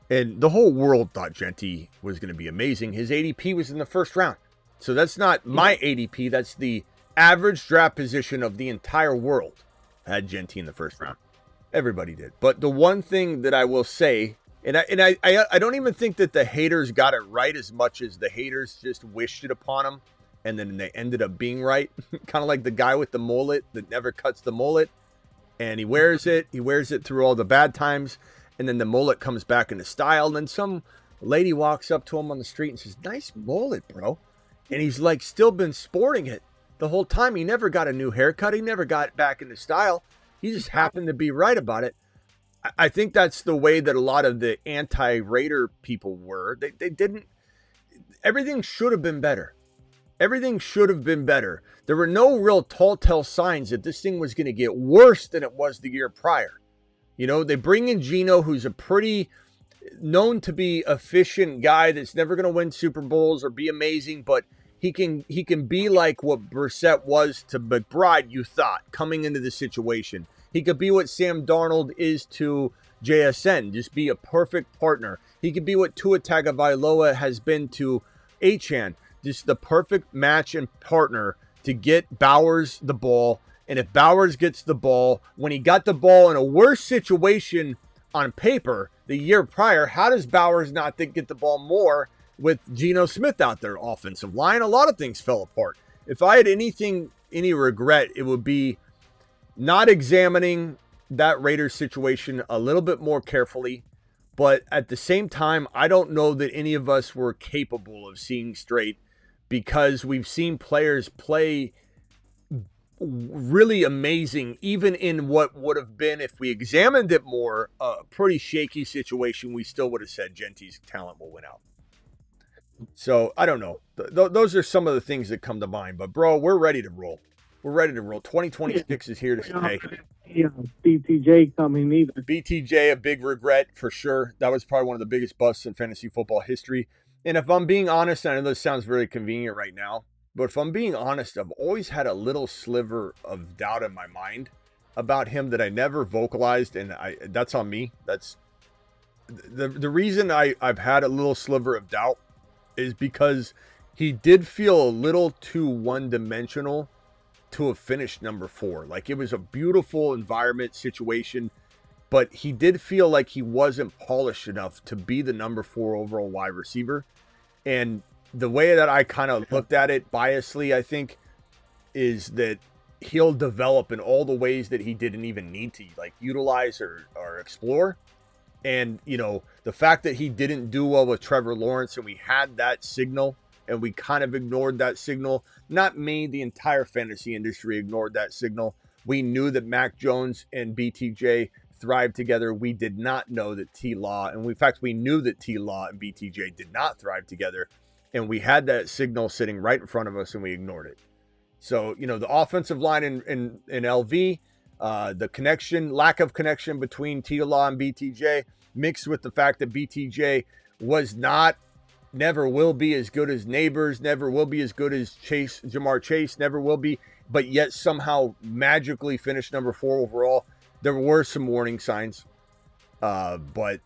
and the whole world thought Genty was going to be amazing, his ADP was in the first round. So that's not my ADP. That's the average draft position of the entire world had Genty in the first round. Everybody did. But the one thing that I will say, and I don't even think that the haters got it right as much as the haters just wished it upon him, and then they ended up being right. Kind of like the guy with the mullet that never cuts the mullet, and he wears it through all the bad times, and then the mullet comes back into style, and then some lady walks up to him on the street and says, "Nice mullet, bro." And he's like still been sporting it, the whole time. He never got a new haircut. He never got back into style. He just happened to be right about it. I think that's the way that a lot of the anti-Raider people were. They didn't. Everything should have been better. Everything should have been better. There were no real telltale signs that this thing was going to get worse than it was the year prior. You know, they bring in Geno, who's a pretty known to be efficient guy that's never going to win Super Bowls or be amazing, but he can be like what Brissett was to McBride, you thought, coming into the situation. He could be what Sam Darnold is to JSN, just be a perfect partner. He could be what Tua Tagovailoa has been to Achane, just the perfect match and partner to get Bowers the ball. And if Bowers gets the ball, when he got the ball in a worse situation on paper the year prior, how does Bowers not get the ball more with Geno Smith out there? Offensive line, a lot of things fell apart. If I had any regret, it would be not examining that Raiders situation a little bit more carefully. But at the same time, I don't know that any of us were capable of seeing straight, because we've seen players play really amazing, even in what would have been, if we examined it more, a pretty shaky situation. We still would have said Genty's talent will win out. So I don't know. Those are some of the things that come to mind. But bro, we're ready to roll. We're ready to roll. 2026 is here to stay. Yeah, BTJ coming either. BTJ, a big regret for sure. That was probably one of the biggest busts in fantasy football history. And if I'm being honest, I know this sounds very convenient right now, but if I'm being honest, I've always had a little sliver of doubt in my mind about him that I never vocalized, and that's on me. That's the reason I've had a little sliver of doubt is because he did feel a little too one-dimensional to have finished number 4. Like, it was a beautiful environment situation, but he did feel like he wasn't polished enough to be the number 4 overall wide receiver. And the way that I kind of looked at it biasly, I think, is that he'll develop in all the ways that he didn't even need to, like, utilize or explore. And, you know, the fact that he didn't do well with Trevor Lawrence, and we had that signal, and we kind of ignored that signal. Not me, the entire fantasy industry ignored that signal. We knew that Mac Jones and BTJ thrived together. We did not know that T-Law, and in fact, we knew that T-Law and BTJ did not thrive together. And we had that signal sitting right in front of us, and we ignored it. So, you know, the offensive line in LV, the connection, lack of connection between T-Law and BTJ, mixed with the fact that BTJ was not, never will be as good as Neighbors, never will be as good as Jamar Chase, never will be, but yet somehow magically finished number 4 overall. There were some warning signs, but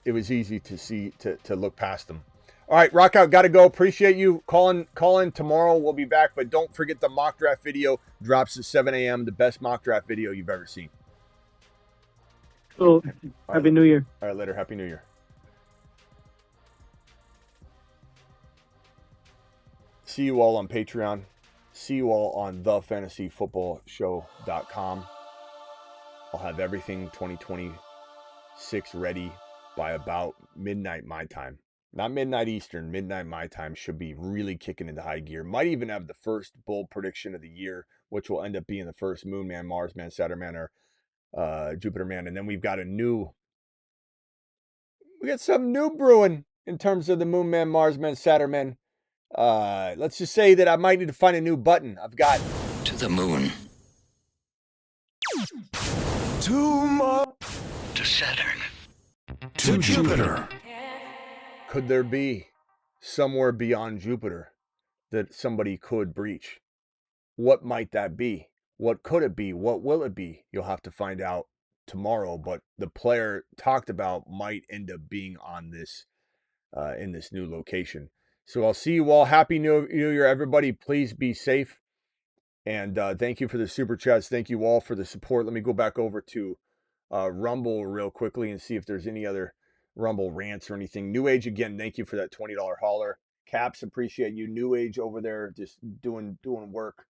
it was easy to see, to look past them. All right, Rock Out, got to go. Appreciate you. Call in tomorrow. We'll be back, but don't forget the mock draft video drops at 7 a.m., the best mock draft video you've ever seen. So, Happy New Year. All right, later. Happy New Year. See you all on Patreon. See you all on thefantasyfootballshow.com. I'll have everything 2026 ready by about midnight my time. Not midnight Eastern, midnight my time. Should be really kicking into high gear. Might even have the first bold prediction of the year, which will end up being the first Moon Man, Mars Man, Saturn Man, or Jupiter Man. And then we got something new brewing in terms of the Moon Man, Mars Man, Saturn Man. Let's just say that I might need to find a new button. I've got To the moon. To Saturn. To Jupiter. Could there be somewhere beyond Jupiter that somebody could breach? What might that be? What could it be? What will it be? You'll have to find out tomorrow, but the player talked about might end up being on this in this new location. So I'll see you all. Happy New Year, everybody. Please be safe. And thank you for the super chats. Thank you all for the support. Let me go back over to Rumble real quickly and see if there's any other Rumble rants or anything. New Age, again, thank you for that $20 hauler. Caps, appreciate you. New Age over there, just doing work.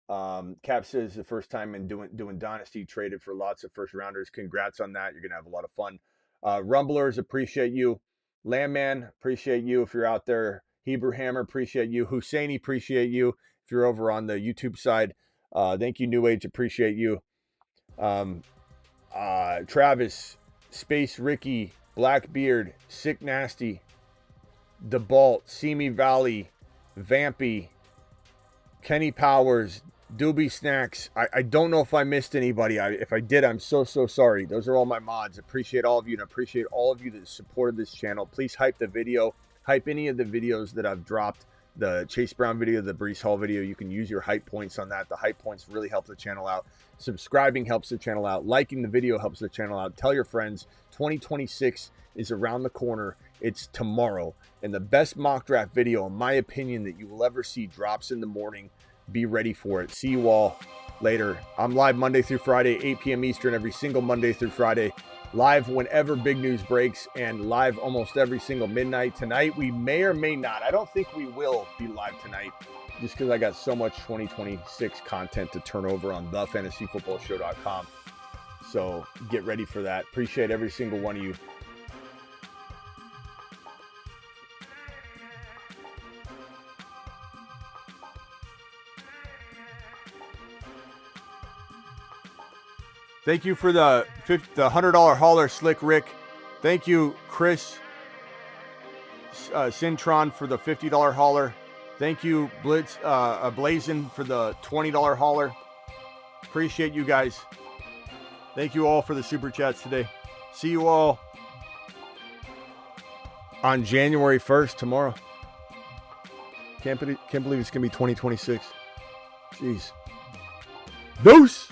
Cap says the first time in doing Dynasty, traded for lots of first rounders. Congrats on that. You're gonna have a lot of fun. Rumblers, appreciate you. Landman, appreciate you if you're out there. Hebrew Hammer, appreciate you. Husseini, appreciate you. if you're over on the YouTube side. Thank you, New Age. Appreciate you. Travis, Space Ricky, Blackbeard, Sick Nasty, DeBalt, Simi Valley, Vampy, Kenny Powers, Doobie Snacks. I don't know if I missed anybody. If I did, I'm so sorry. Those are all my mods. Appreciate all of you, and appreciate all of you that supported this channel. Please hype the video. Hype any of the videos that I've dropped. The Chase Brown video, the Breece Hall video. You can use your hype points on that. The hype points really help the channel out. Subscribing helps the channel out. Liking the video helps the channel out. Tell your friends. 2026 is around the corner. It's tomorrow. And the best mock draft video, in my opinion, that you will ever see drops in the morning. Be ready for it. See you all later. I'm live Monday through Friday, 8 p.m. Eastern, every single Monday through Friday. Live whenever big news breaks, and live almost every single midnight. Tonight, we may or may not. I don't think we will be live tonight, just because I got so much 2026 content to turn over on thefantasyfootballshow.com. So get ready for that. Appreciate every single one of you. Thank you for the $100 hauler, Slick Rick. Thank you, Chris Cintron, for the $50 hauler. Thank you, Blazin, for the $20 hauler. Appreciate you guys. Thank you all for the super chats today. See you all on January 1st tomorrow. Can't believe it's gonna be 2026. Jeez. Deuce.